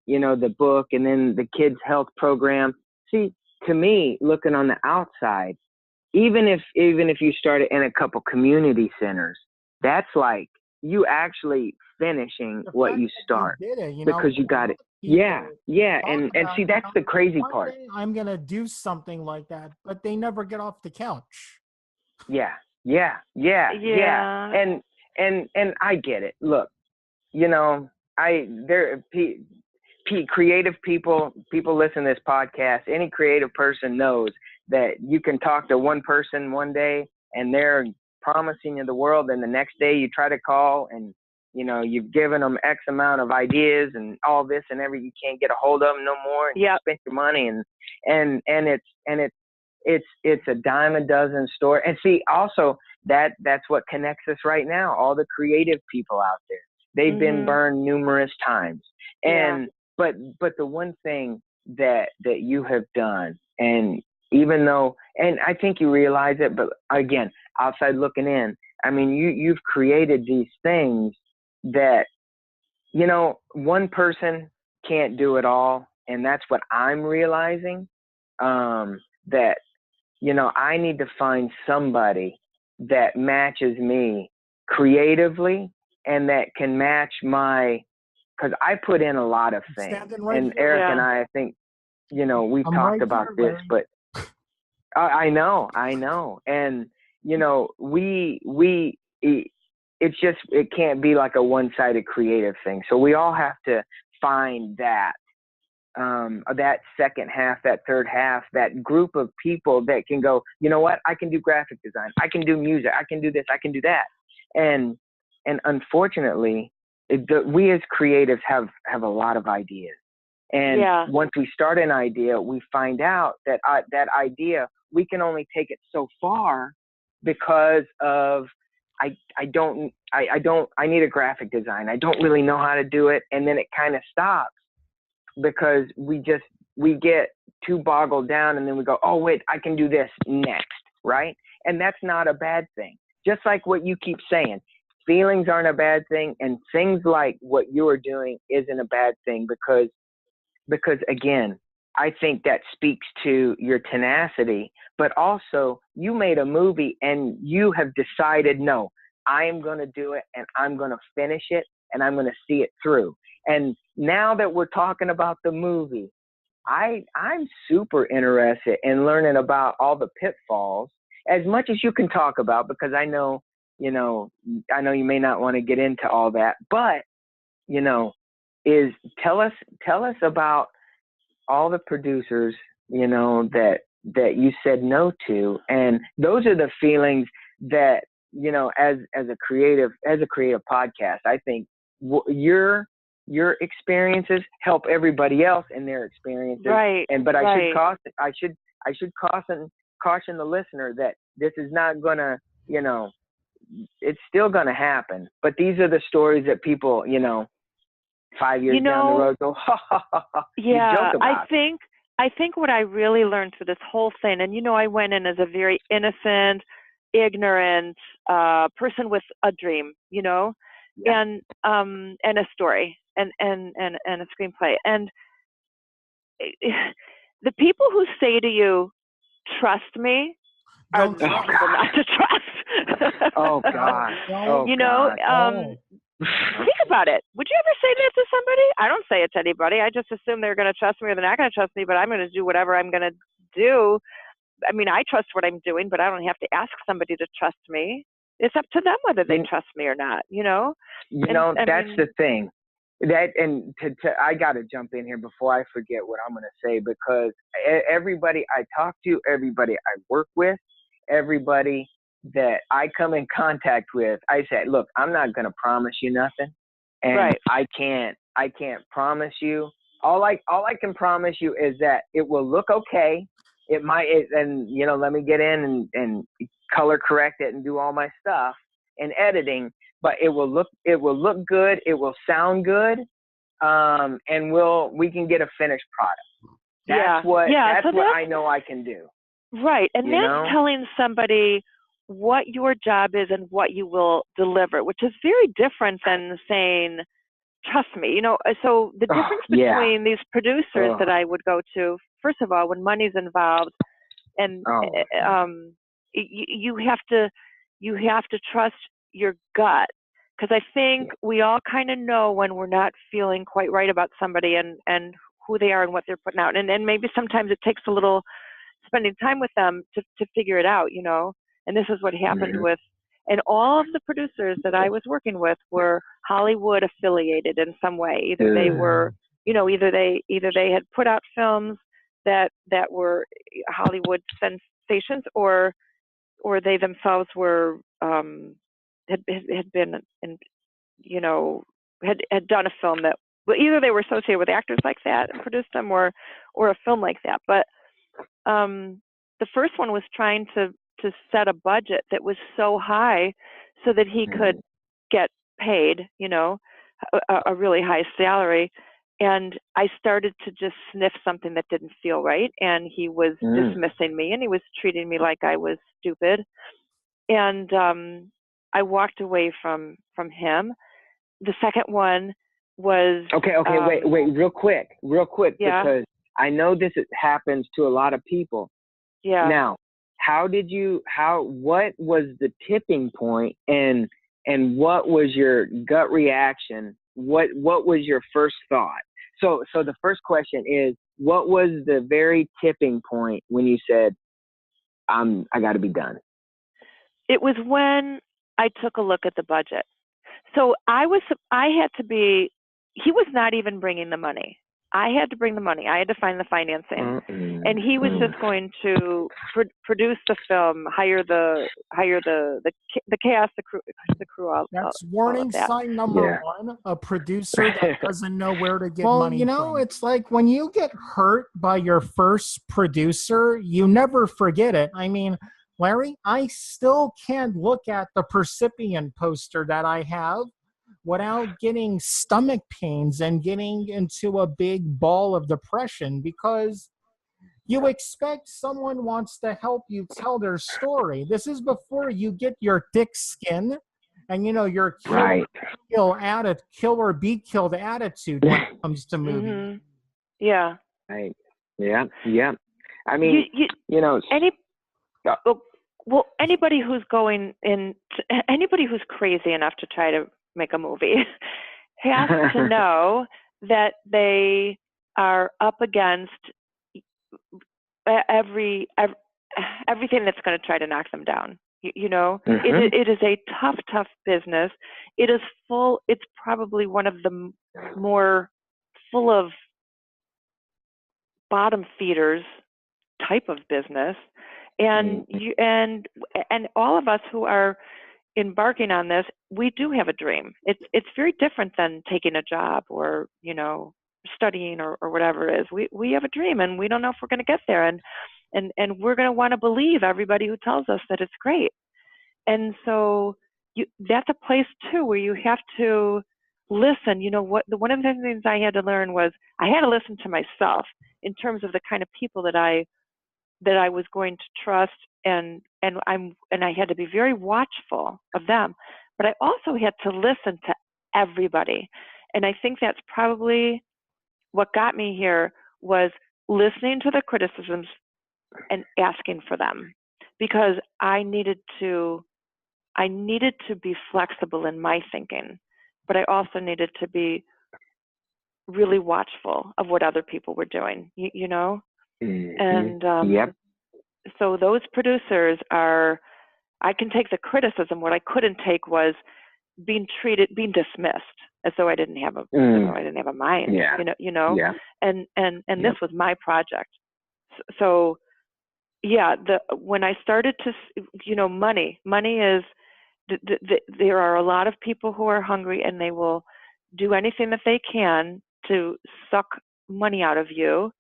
the book, and then the kids health program. See, to me, looking on the outside, even if you started in a couple community centers, that's like you actually finishing what you start, because you got it. Yeah. And see, that's the crazy part. I'm going to do something like that, but they never get off the couch. Yeah. And I get it. Look, creative people listen to this podcast. Any creative person knows that you can talk to one person one day and they're promising you the world, and the next day you try to call and you've given them X amount of ideas and all this and you can't get a hold of them no more, and you spent your money, and it's a dime a dozen story. And see, also that's what connects us right now, all the creative people out there. They've been burned numerous times. And but the one thing that you have done, and even though, and I think you realize it, but again, outside looking in, I mean, you've created these things that, one person can't do it all. And that's what I'm realizing, that, I need to find somebody that matches me creatively and that can match because I put in a lot of things. And Eric and I think, we've talked about this, but I know. And, it can't be like a one-sided creative thing. So we all have to find that second half, that third half, that group of people that can go, you know what, I can do graphic design, I can do music, I can do this, I can do that. And unfortunately, we as creatives have a lot of ideas. And once we start an idea, we find out that that idea, we can only take it so far because of, I need a graphic design. I don't really know how to do it. And then it kind of stops because we get too boggled down, and then we go, oh wait, I can do this next. Right. And that's not a bad thing. Just like what you keep saying, feelings aren't a bad thing. And things like what you are doing isn't a bad thing, because again, I think that speaks to your tenacity, but also you made a movie and you have decided, no, I am going to do it, and I'm going to finish it, and I'm going to see it through. And now that we're talking about the movie, I'm super interested in learning about all the pitfalls, as much as you can talk about, because I know you may not want to get into all that, but tell us about all the producers, that that you said no to. And those are the feelings that, you know, as a creative podcast, I think your experiences help everybody else in their experiences. Right. But right. I should caution the listener that this is not gonna, you know, it's still gonna happen. But these are the stories that people, you know, 5 years down the road go, ha ha ha ha. Yeah, you joke about I think what I really learned through this whole thing, and you know, I went in as a very innocent, ignorant person with a dream, you know, and a story and a screenplay. And the people who say to you, "Trust me," are the people not to trust. Oh God! You know, think about it. Would you ever say that to somebody? I don't say it to anybody. I just assume they're going to trust me or they're not going to trust me, but I'm going to do whatever I'm going to do. I mean, I trust what I'm doing, but I don't have to ask somebody to trust me. It's up to them whether they trust me or not, you know? That's the thing. I got to jump in here before I forget what I'm going to say, because everybody I talk to, everybody I work with, everybody that I come in contact with, I say, look, I'm not going to promise you nothing. And I can't promise you. All I can promise you is that it will look okay. It might, and you know, let me get in and color correct it and do all my stuff and editing, but it will look good. It will sound good. And we can get a finished product. That's what I know I can do. Right. And that's telling somebody what your job is and what you will deliver, which is very different than saying, trust me, you know. So the difference between these producers that I would go to, first of all, when money's involved, and you have to trust your gut, because I think we all kind of know when we're not feeling quite right about somebody and who they are and what they're putting out, and maybe sometimes it takes a little spending time with them to figure it out, you know. And this is what happened with, and all of the producers that I was working with were Hollywood affiliated in some way. Either they were, you know, either they had put out films that were Hollywood sensations, or they themselves were had been in, you know, had done a film that, well, either they were associated with actors like that and produced them, or a film like that. But the first one was trying to set a budget that was so high so that he could get paid, you know, a really high salary. And I started to just sniff something that didn't feel right. And he was dismissing me, and he was treating me like I was stupid. And I walked away from him. The second one was wait, real quick, because I know this happens to a lot of people. Yeah. Now, what was the tipping point, and what was your gut reaction? What was your first thought? So the first question is, what was the very tipping point when you said, I got to be done? It was when I took a look at the budget. So he was not even bringing the money. I had to bring the money. I had to find the financing, and he was just going to produce the film, hire the cast, the crew. That's warning sign number one: a producer that doesn't know where to get money. Well, you know, from. It's like when you get hurt by your first producer, you never forget it. I mean, Larry, I still can't look at the Percipient poster that I have without getting stomach pains and getting into a big ball of depression, because you expect someone wants to help you tell their story. This is before you get your thick skin and, you know, your kill or be killed attitude when it comes to movies. Mm-hmm. Yeah. Right. Yeah. I mean, you know. Anybody who's anybody who's crazy enough to try to make a movie has to know that they are up against everything that's going to try to knock them down. You know, it is a tough business. It's probably one of the more full of bottom feeders type of business. And you and all of us who are embarking on this, we do have a dream. It's very different than taking a job or, you know, studying or whatever it is. We have a dream, and we don't know if we're going to get there, and we're going to want to believe everybody who tells us that it's great. And so that's a place too where you have to listen. You know, one of the things I had to learn was I had to listen to myself in terms of the kind of people that I was going to trust, and I had to be very watchful of them. But I also had to listen to everybody. And I think that's probably what got me here, was listening to the criticisms and asking for them, because I needed to be flexible in my thinking, but I also needed to be really watchful of what other people were doing, you know? And so those producers I can take the criticism. What I couldn't take was being dismissed as though I didn't have a mind. Yeah. You know. Yeah. And this was my project. So yeah, when I started to, you know, money is, there are a lot of people who are hungry, and they will do anything that they can to suck money out of you,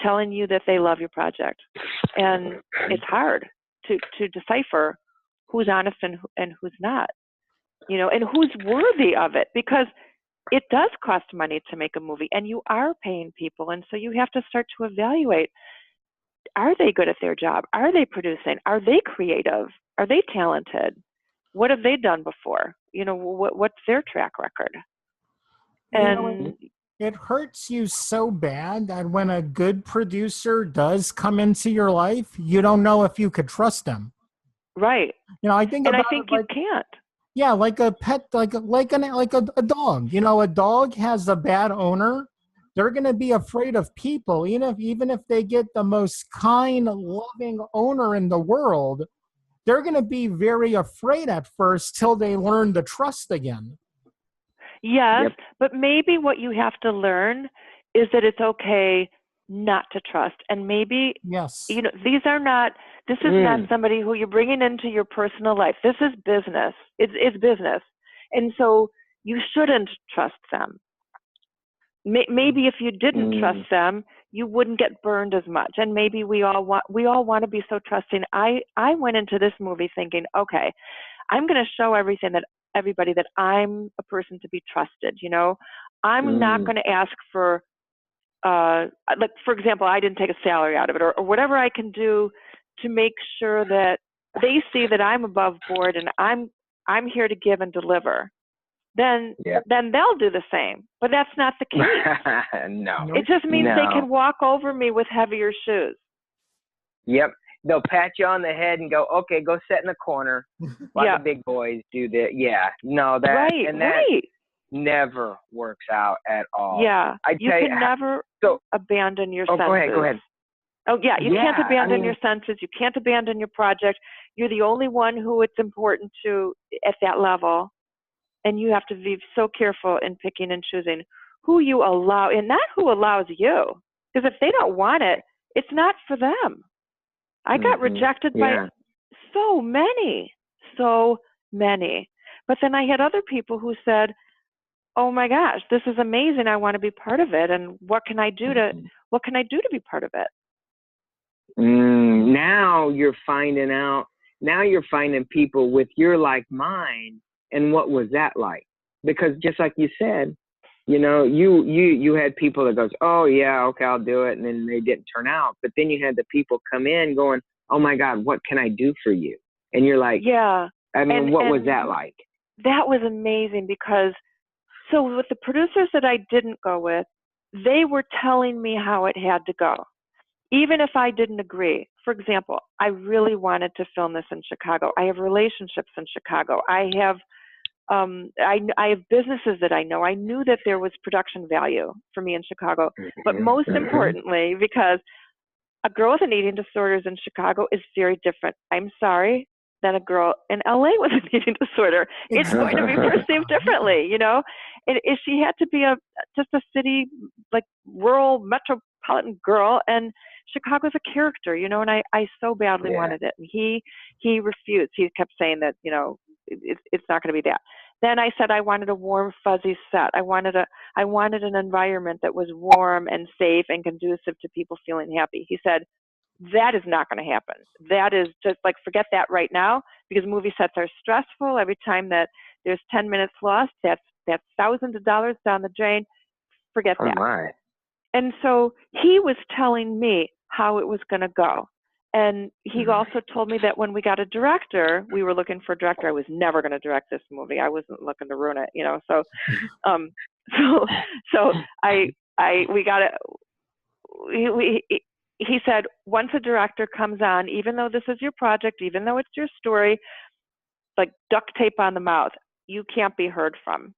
telling you that they love your project. And it's hard to decipher who's honest and who's not, you know, and who's worthy of it, because it does cost money to make a movie, and you are paying people. And so you have to start to evaluate, are they good at their job? Are they producing? Are they creative? Are they talented? What have they done before? You know, what's their track record? And it hurts you so bad that when a good producer does come into your life, you don't know if you could trust them. Right. You know, I think you can't. Yeah, like a pet, like a dog. You know, a dog has a bad owner. They're going to be afraid of people, even if they get the most kind, loving owner in the world. They're going to be very afraid at first till they learn to trust again. Yes, but maybe what you have to learn is that it's okay not to trust. And maybe, you know, this is not somebody who you're bringing into your personal life. This is business. It's business. And so you shouldn't trust them. Maybe if you didn't trust them, you wouldn't get burned as much. And maybe we all want to be so trusting. I went into this movie thinking, okay, I'm going to show everybody that I'm a person to be trusted. You know, I'm not going to ask for, like, for example, I didn't take a salary out of it, or whatever I can do to make sure that they see that I'm above board and I'm here to give and deliver. Then they'll do the same. But that's not the case. No. It just means they can walk over me with heavier shoes. Yep. They'll pat you on the head and go, okay, go sit in the corner while the big boys do that. Yeah. No, that never works out at all. Yeah. You can never abandon your senses. Go ahead. Oh, yeah. You can't abandon your senses. You can't abandon your project. You're the only one who it's important to at that level. And you have to be so careful in picking and choosing who you allow, and not who allows you. Because if they don't want it, it's not for them. I got rejected by so many. But then I had other people who said, oh my gosh, this is amazing. I want to be part of it. And what can I do to be part of it? Now you're finding people with your like mind. And what was that like? Because just like you said, you know, you had people that goes, oh yeah, okay, I'll do it. And then they didn't turn out. But then you had the people come in going, oh my God, what can I do for you? And you're like, yeah. I mean, what was that like? That was amazing, because so with the producers that I didn't go with, they were telling me how it had to go. Even if I didn't agree. For example, I really wanted to film this in Chicago. I have relationships in Chicago. I have businesses that I know. I knew that there was production value for me in Chicago. But most importantly, because a girl with an eating disorder in Chicago is very different, I'm sorry, than a girl in LA with an eating disorder. It's going to be perceived differently, you know? She had to be just a city, like rural cosmopolitan girl, and Chicago's a character, you know, and I so badly wanted it. And he refused. He kept saying that, you know, it's not going to be that. Then I said I wanted a warm, fuzzy set. I wanted an environment that was warm and safe and conducive to people feeling happy. He said, that is not going to happen. That is just like, forget that right now, because movie sets are stressful. Every time that there's 10 minutes lost, that's thousands of dollars down the drain. Forget that. My. And so he was telling me how it was going to go. And he also told me that when we got a director, we were looking for a director. I was never going to direct this movie. I wasn't looking to ruin it, you know. So, we got it. He said, once a director comes on, even though this is your project, even though it's your story, like duct tape on the mouth, you can't be heard from.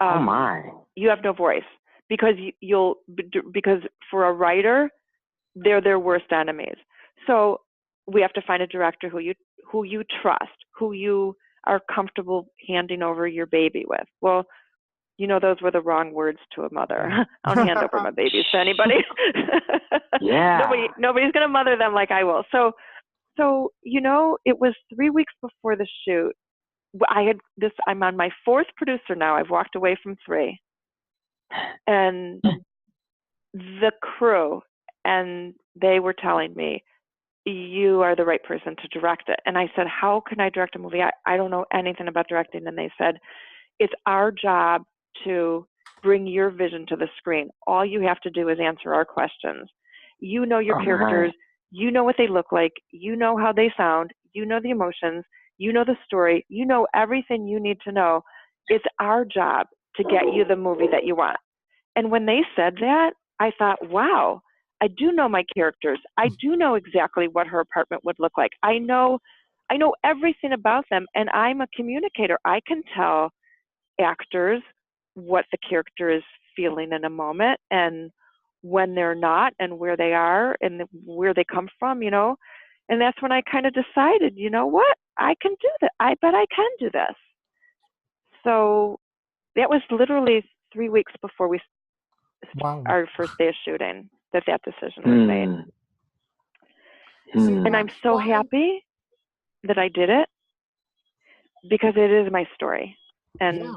Oh my! You have no voice, because because for a writer, they're their worst enemies. So we have to find a director who you trust, who you are comfortable handing over your baby with. Well, you know, those were the wrong words to a mother. I don't hand over my babies to anybody. Yeah. Nobody's gonna mother them like I will. So you know, it was 3 weeks before the shoot. I'm on my 4th producer now. I've walked away from 3. And the crew, and they were telling me, you are the right person to direct it. And I said, how can I direct a movie? I don't know anything about directing. And they said, it's our job to bring your vision to the screen. All you have to do is answer our questions. You know your characters. You know what they look like. You know how they sound. You know the emotions. You know the story. You know everything you need to know. It's our job to get you the movie that you want. And when they said that, I thought, wow, I do know my characters. I do know exactly what her apartment would look like. I know everything about them, and I'm a communicator. I can tell actors what the character is feeling in a moment, and when they're not, and where they are, and where they come from, you know. And that's when I kind of decided, you know what, I can do that. I bet I can do this. So that was literally 3 weeks before our first day of shooting that decision was made. And I'm so happy that I did it, because it is my story. And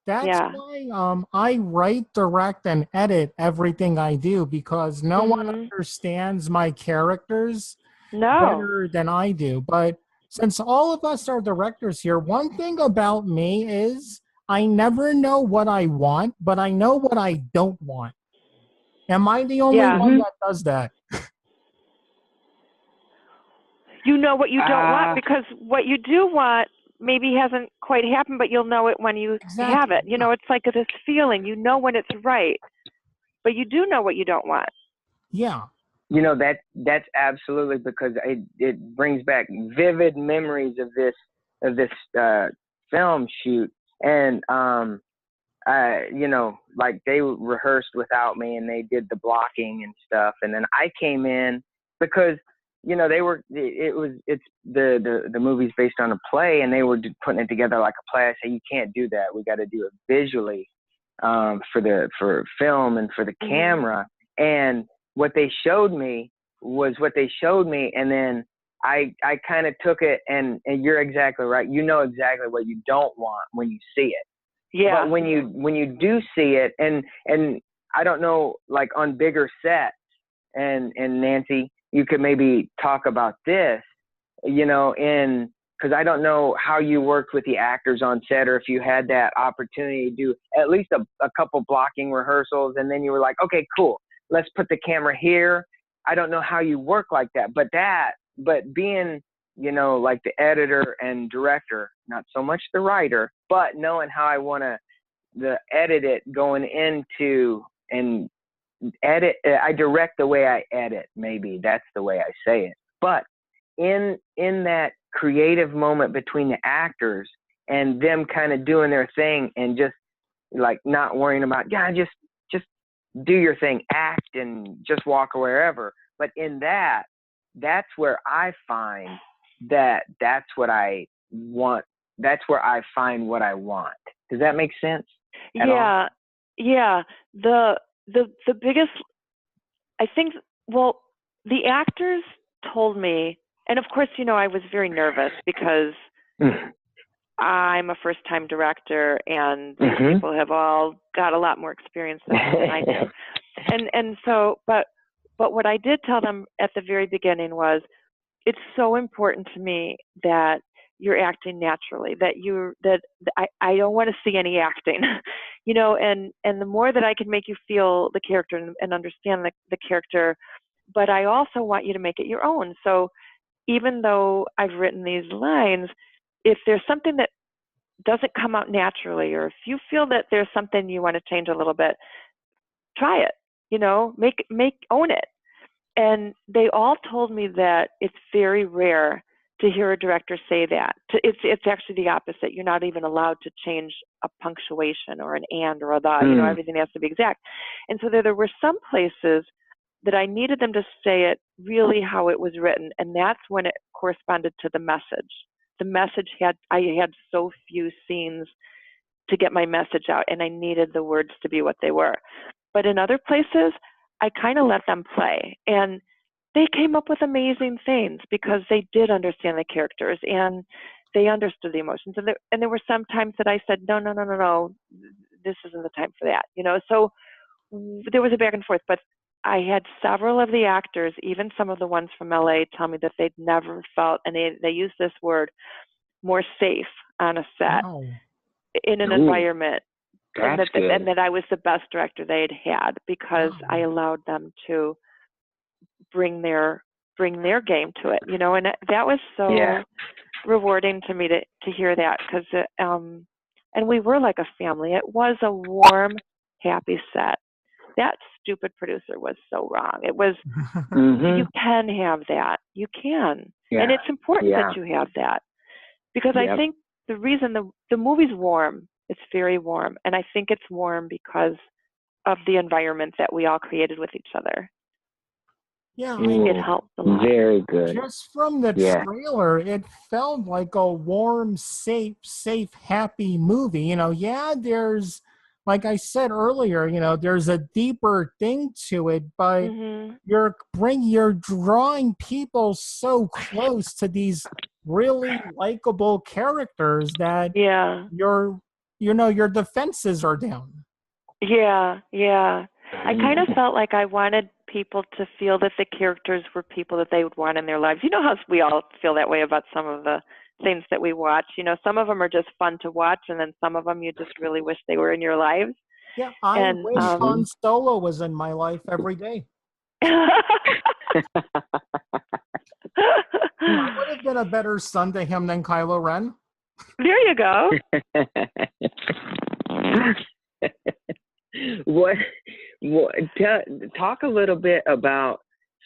that's why I write, direct, and edit everything I do, because no one understands my characters better than I do. But since all of us are directors here, one thing about me is I never know what I want, but I know what I don't want. Am I the only one that does that? You know what you don't want, because what you do want maybe hasn't quite happened, but you'll know it when you have it. You know, it's like this feeling. You know when it's right, but you do know what you don't want. Yeah. You know, that's absolutely, because it brings back vivid memories of this film shoot. And you know, like, they rehearsed without me, and they did the blocking and stuff, and then I came in because, you know, it's the movie's based on a play, and they were putting it together like a play. I said, you can't do that. We got to do it visually for film and for the camera. And what they showed me was what they showed me, and then I kind of took it, and you're exactly right. You know exactly what you don't want when you see it. Yeah. But when you do see it, and I don't know, like on bigger sets, and Nancy, you could maybe talk about this, you know, because I don't know how you worked with the actors on set, or if you had that opportunity to do at least a couple blocking rehearsals, and then you were like, okay, cool, let's put the camera here. I don't know how you work like that, but being, you know, like the editor and director, not so much the writer, but knowing how I want to edit it going into, and edit, I direct the way I edit, maybe that's the way I say it. But in that creative moment between the actors and them kind of doing their thing, and just like not worrying about, just do your thing, act, and just walk wherever. But in that's where I find that's what I want. That's where I find what I want. Does that make sense? Yeah. The biggest I think, well, the actors told me, and of course, I was very nervous because I'm a first-time director, and these people have all got a lot more experience than I do. And so, but what I did tell them at the very beginning was, it's so important to me that you're acting naturally, that I don't want to see any acting, and the more that I can make you feel the character and understand the character, but I also want you to make it your own. So even though I've written these lines, if there's something that doesn't come out naturally, or if you feel that there's something you want to change a little bit, try it, own it. And they all told me that it's very rare to hear a director say that. It's actually the opposite. You're not even allowed to change a punctuation or an and or a the. Everything has to be exact. And so there were some places that I needed them to say it really how it was written, and that's when it corresponded to the message. The message I had so few scenes to get my message out, and I needed the words to be what they were. But in other places, I kind of let them play, and they came up with amazing things because they did understand the characters and they understood the emotions. And there were some times that I said, no, this isn't the time for that, So there was a back and forth, but I had several of the actors, even some of the ones from LA, tell me that they'd never felt, and they use this word, more safe on a set, in an environment. And that I was the best director they'd had because I allowed them to bring their game to it, and that was so rewarding to me to hear that, because and we were like a family. It was a warm, happy set. That stupid producer was so wrong. It was, you can have that. You can. And it's important that you have that, because I think the reason the movie's warm, it's very warm. And I think it's warm because of the environment that we all created with each other. Yeah, it helped a lot. Very good. Just from the trailer, it felt like a warm, safe, happy movie. There's, like I said earlier, there's a deeper thing to it, but you're drawing people so close to these really likable characters that your defenses are down. Yeah. I kind of felt like I wanted people to feel that the characters were people that they would want in their lives. You know how we all feel that way about some of the things that we watch. Some of them are just fun to watch, and then some of them you just really wish they were in your lives. Yeah, I wish Han Solo was in my life every day. I would have been a better son to him than Kylo Ren. There you go. Talk a little bit about,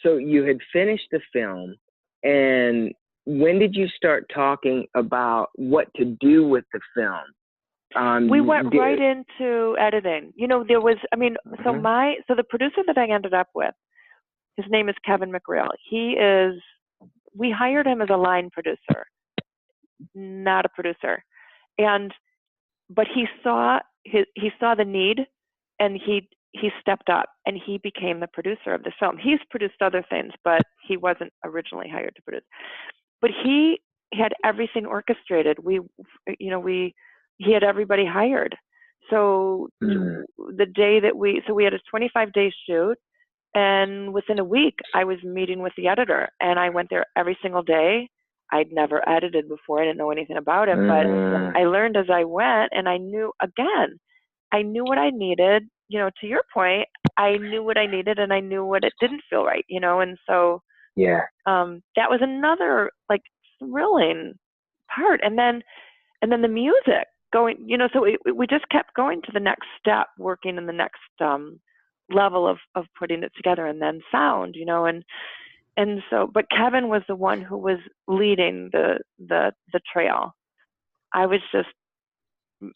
so you had finished the film, and when did you start talking about what to do with the film? We went right into editing. There was, so the producer that I ended up with, his name is Kevin McGrail. We hired him as a line producer, not a producer. But he saw the need, and he stepped up, and he became the producer of the film. He's produced other things, but he wasn't originally hired to produce. But he had everything orchestrated. He had everybody hired. So the day that we had a 25-day shoot, and within a week I was meeting with the editor, and I went there every single day. I'd never edited before. I didn't know anything about it, but I learned as I went, and I knew what I needed. To your point, I knew what I needed, and I knew what it didn't feel right, and so that was another thrilling part. And then the music going, so we just kept going to the next step, working in the next level of putting it together, and then sound, and so, but Kevin was the one who was leading the trail. I was just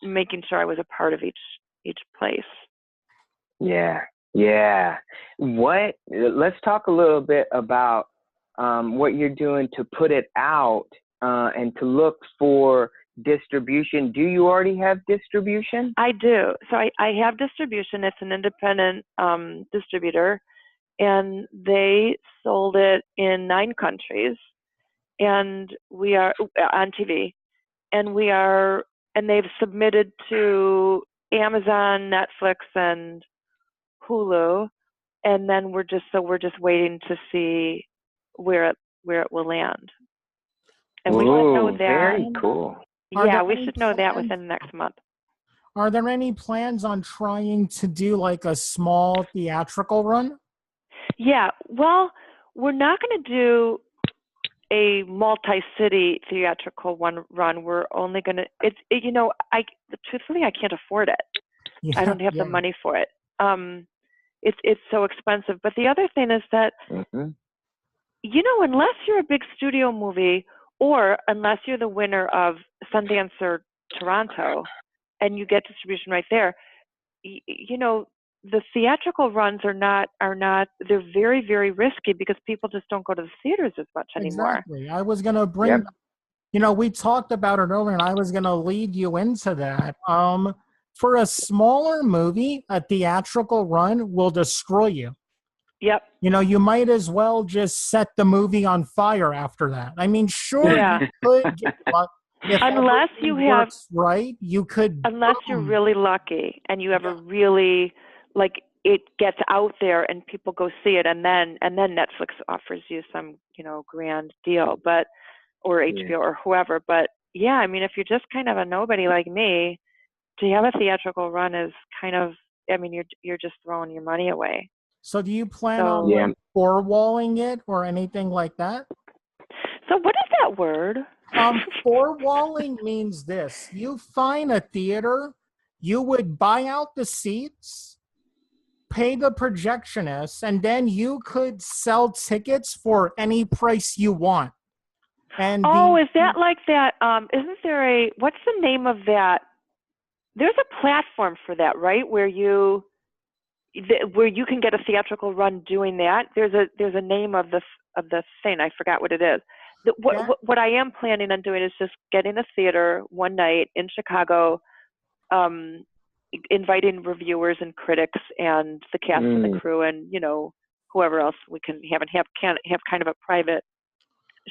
making sure I was a part of each place. Yeah. Let's talk a little bit about what you're doing to put it out and to look for distribution. Do you already have distribution? I do. So I have distribution. It's an independent distributor, and they sold it in 9 countries, and we are on TV, and they've submitted to Amazon, Netflix, and Hulu, and then we're just waiting to see where it will land. And we should know that. Very cool. Yeah, we should know that within the next month. Are there any plans on trying to do like a small theatrical run? Yeah, well, we're not going to do a multi-city theatrical run. We're only going to, truthfully, I can't afford it. Yeah, I don't have the money for it. It's so expensive. But the other thing is that, unless you're a big studio movie, or unless you're the winner of Sundance or Toronto, and you get distribution right there, the theatrical runs are not, they're very, very risky because people just don't go to the theaters as much anymore. Exactly. I was going to bring, we talked about it earlier, and I was going to lead you into that. For a smaller movie, a theatrical run will destroy you. Yep. You might as well just set the movie on fire after that. I mean, sure, you could get, unless you have right, you could. Unless you're really lucky and you have a really, like, it gets out there and people go see it, and then Netflix offers you some, grand deal, or HBO or whoever. But yeah, I mean, if you're just kind of a nobody like me, to have a theatrical run is kind of, I mean, you're just throwing your money away. So do you plan on like four-walling it or anything like that? So what is that word? Four-walling means this. You find a theater, you would buy out the seats, pay the projectionist, and then you could sell tickets for any price you want. And is that like that? Isn't there what's the name of that? There's a platform for that, right? Where you can get a theatrical run doing that. There's a name of the thing. I forgot what it is. What I am planning on doing is just getting a theater one night in Chicago, inviting reviewers and critics and the cast and the crew and whoever else we can have, and have kind of a private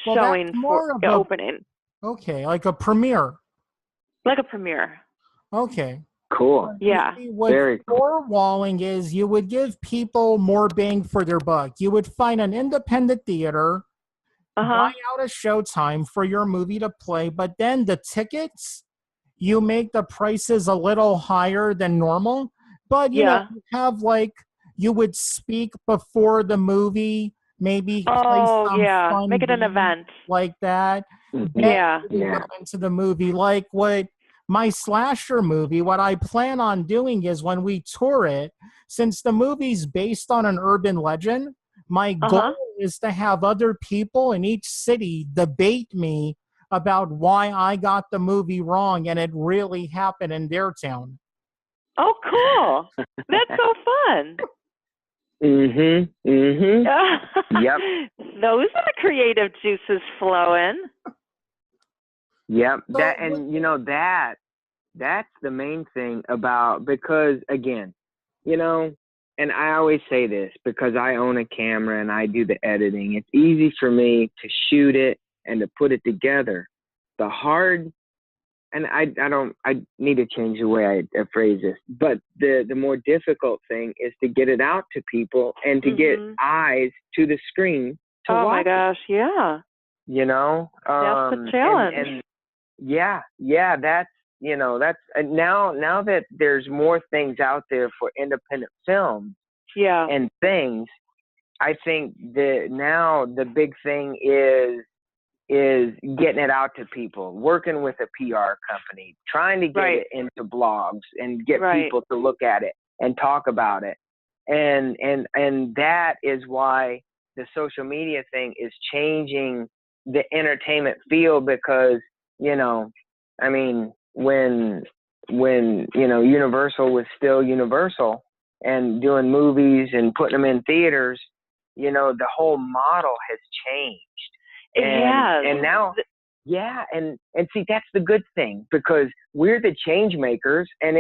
showing for opening. Okay, like a premiere. Like a premiere. Okay. Cool. Yeah. What four-walling is, you would give people more bang for their buck. You would find an independent theater, buy out a showtime for your movie to play, but then the tickets, you make the prices a little higher than normal. But, you have you would speak before the movie, maybe play some fun make it an event. Like that. Then go into the movie. Like what my slasher movie, what I plan on doing is when we tour it, since the movie's based on an urban legend, my goal is to have other people in each city debate me about why I got the movie wrong and it really happened in their town. Oh, cool. That's so fun. Yep. Those are the creative juices flowing. Yep. That's the main thing about, because again, and I always say this because I own a camera and I do the editing. It's easy for me to shoot it and to put it together. The hard, and I need to change the way I phrase this, but the more difficult thing is to get it out to people and to get eyes to the screen to watch. Oh my gosh, yeah. That's the challenge. And that's, now that there's more things out there for independent films and things, I think now the big thing is getting it out to people, working with a PR company, trying to get it into blogs and get people to look at it and talk about it. And that is why the social media thing is changing the entertainment field, because, I mean, when Universal was still Universal and doing movies and putting them in theaters, the whole model has changed. And now, and see, that's the good thing, because we're the change makers, and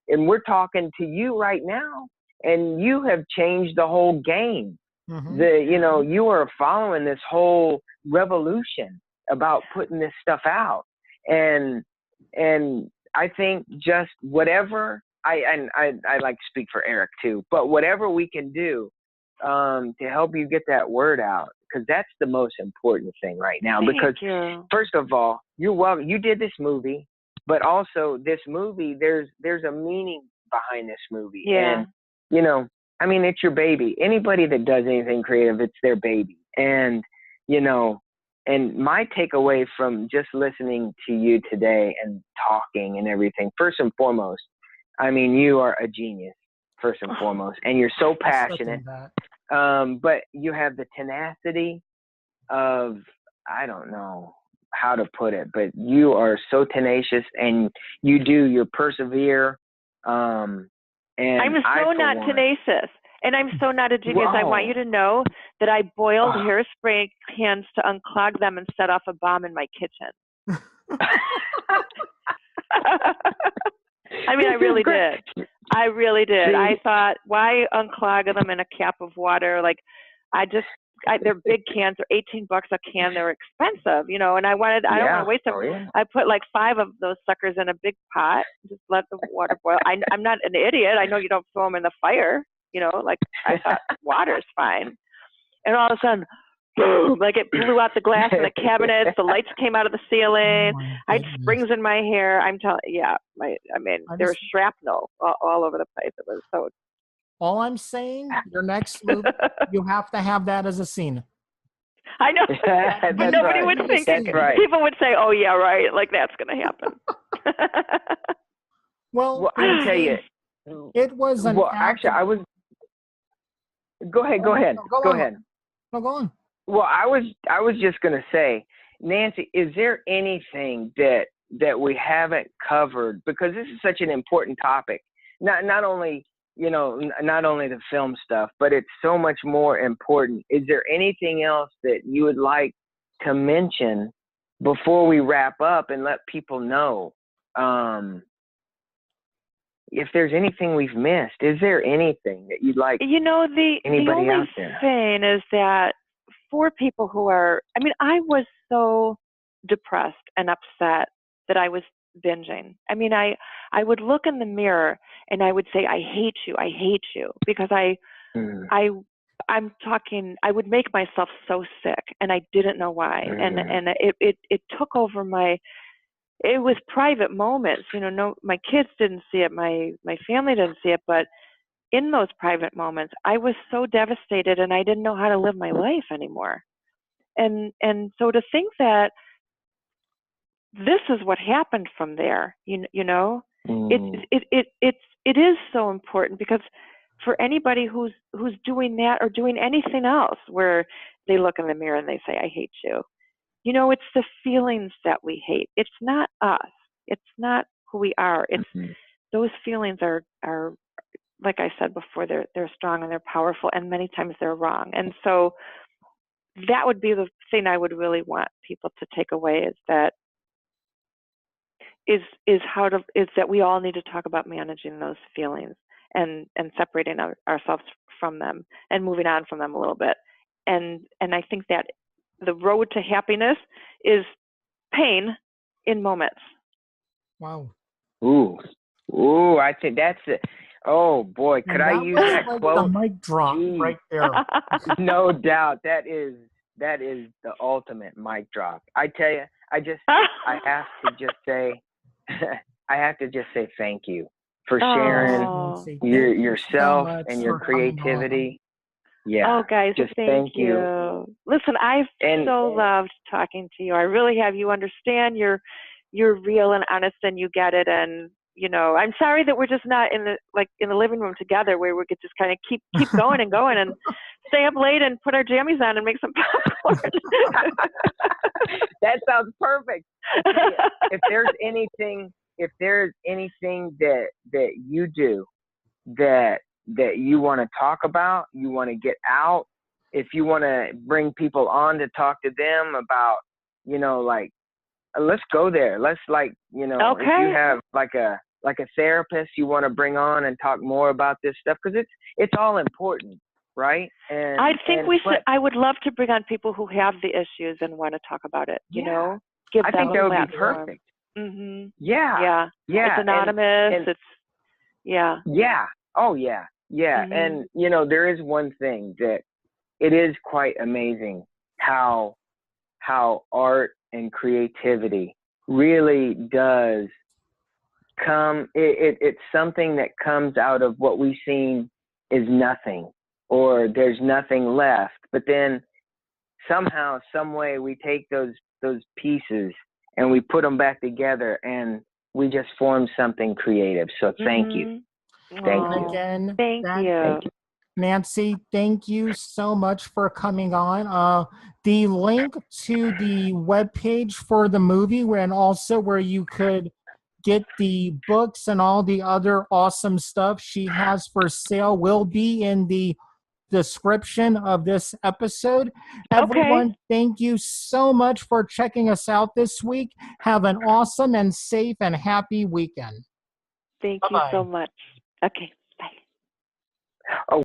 we're talking to you right now, and you have changed the whole game. Mm-hmm. You are following this whole revolution about putting this stuff out, and I think just whatever I like to speak for Eric too, but whatever we can do to help you get that word out, because that's the most important thing right now. Because first of all, you're welcome. You did this movie, but also this movie, there's a meaning behind this movie, and I mean, it's your baby. Anybody that does anything creative, it's their baby. And, and my takeaway from just listening to you today and talking and everything, first and foremost, I mean, you are a genius, first and foremost, and you're so passionate. But you have the tenacity of, I don't know how to put it, but you are so tenacious, and you persevere. And I'm so not tenacious, and I'm so not a genius. I want you to know that I boiled hairspray cans to unclog them and set off a bomb in my kitchen. I mean, I really did. I really did. I thought, why unclog them in a cap of water? Like, they're big cans. They're $18 a can. They're expensive, and I don't want to waste them. I put like 5 of those suckers in a big pot. Just let the water boil. I'm not an idiot. I know you don't throw them in the fire. Like I thought water's fine. And all of a sudden, boom, like it blew out the glass in the cabinets. The lights came out of the ceiling. I had springs in my hair. I'm telling, there was shrapnel all over the place. It was so. All I'm saying, your next movie, you have to have that as a scene. I know, but nobody would think it. Right. People would say, "Oh yeah, right," like that's going to happen. well, I tell you, it was an. Well, actually, I was. Go ahead. Go ahead. No, go on. Well, I was just going to say, Nancy, is there anything that we haven't covered, because this is such an important topic? Not only the film stuff, but it's so much more important. Is there anything else that you would like to mention before we wrap up and let people know? If there's anything we've missed, is there anything that you'd like? The only thing is that for people who are, I was so depressed and upset that I was binging. I would look in the mirror and I would say, I hate you, because I would make myself so sick, and I didn't know why. And it took over it was private moments, no, my kids didn't see it, my family didn't see it, but in those private moments, I was so devastated, and I didn't know how to live my life anymore. And so to think that this is what happened from there, it is so important, because for anybody who's doing that or doing anything else where they look in the mirror and they say, I hate you, it's the feelings that we hate. It's not us. It's not who we are. It's those feelings are, like I said before, they're strong and they're powerful, and many times they're wrong. And so that would be the thing I would really want people to take away, is that that we all need to talk about managing those feelings and separating ourselves from them and moving on from them a little bit. And I think that the road to happiness is pain in moments. Wow. Ooh, I think that's it. Oh boy, could I use that quote? The mic drop right there. No doubt, that is the ultimate mic drop. I tell you, I have to just say, thank you for sharing yourself and your creativity. Yeah. Oh, guys, just thank you. Listen, I've so loved talking to you. I really have. You understand. You're real and honest, and you get it. And I'm sorry that we're just not in the living room together, where we could just kind of keep going and going and stay up late and put our jammies on and make some popcorn. That sounds perfect. If there's anything that you do that you want to talk about, you want to get out, if you want to bring people on to talk to them about, let's go there. Let's if you have like a like a therapist you want to bring on and talk more about this stuff, because it's all important, right? And I think I would love to bring on people who have the issues and want to talk about it. You know, give I them think that a would be platform. perfect. Mm-hmm. Yeah. It's anonymous. And Yeah. Oh yeah. Mm-hmm. And you know, there is one thing that it is quite amazing how art and creativity really does come. It's something that comes out of what we've seen is nothing, or there's nothing left. But then somehow, some way, we take those pieces and we put them back together, and we just form something creative. So thank you. Thank you. Again, Thank you. Nancy, thank you so much for coming on. The link to the webpage for the movie, and also where you could get the books and all the other awesome stuff she has for sale, will be in the description of this episode. Everyone, thank you so much for checking us out this week. Have an awesome and safe and happy weekend. Thank Bye-bye. you so much. Okay, bye. Oh.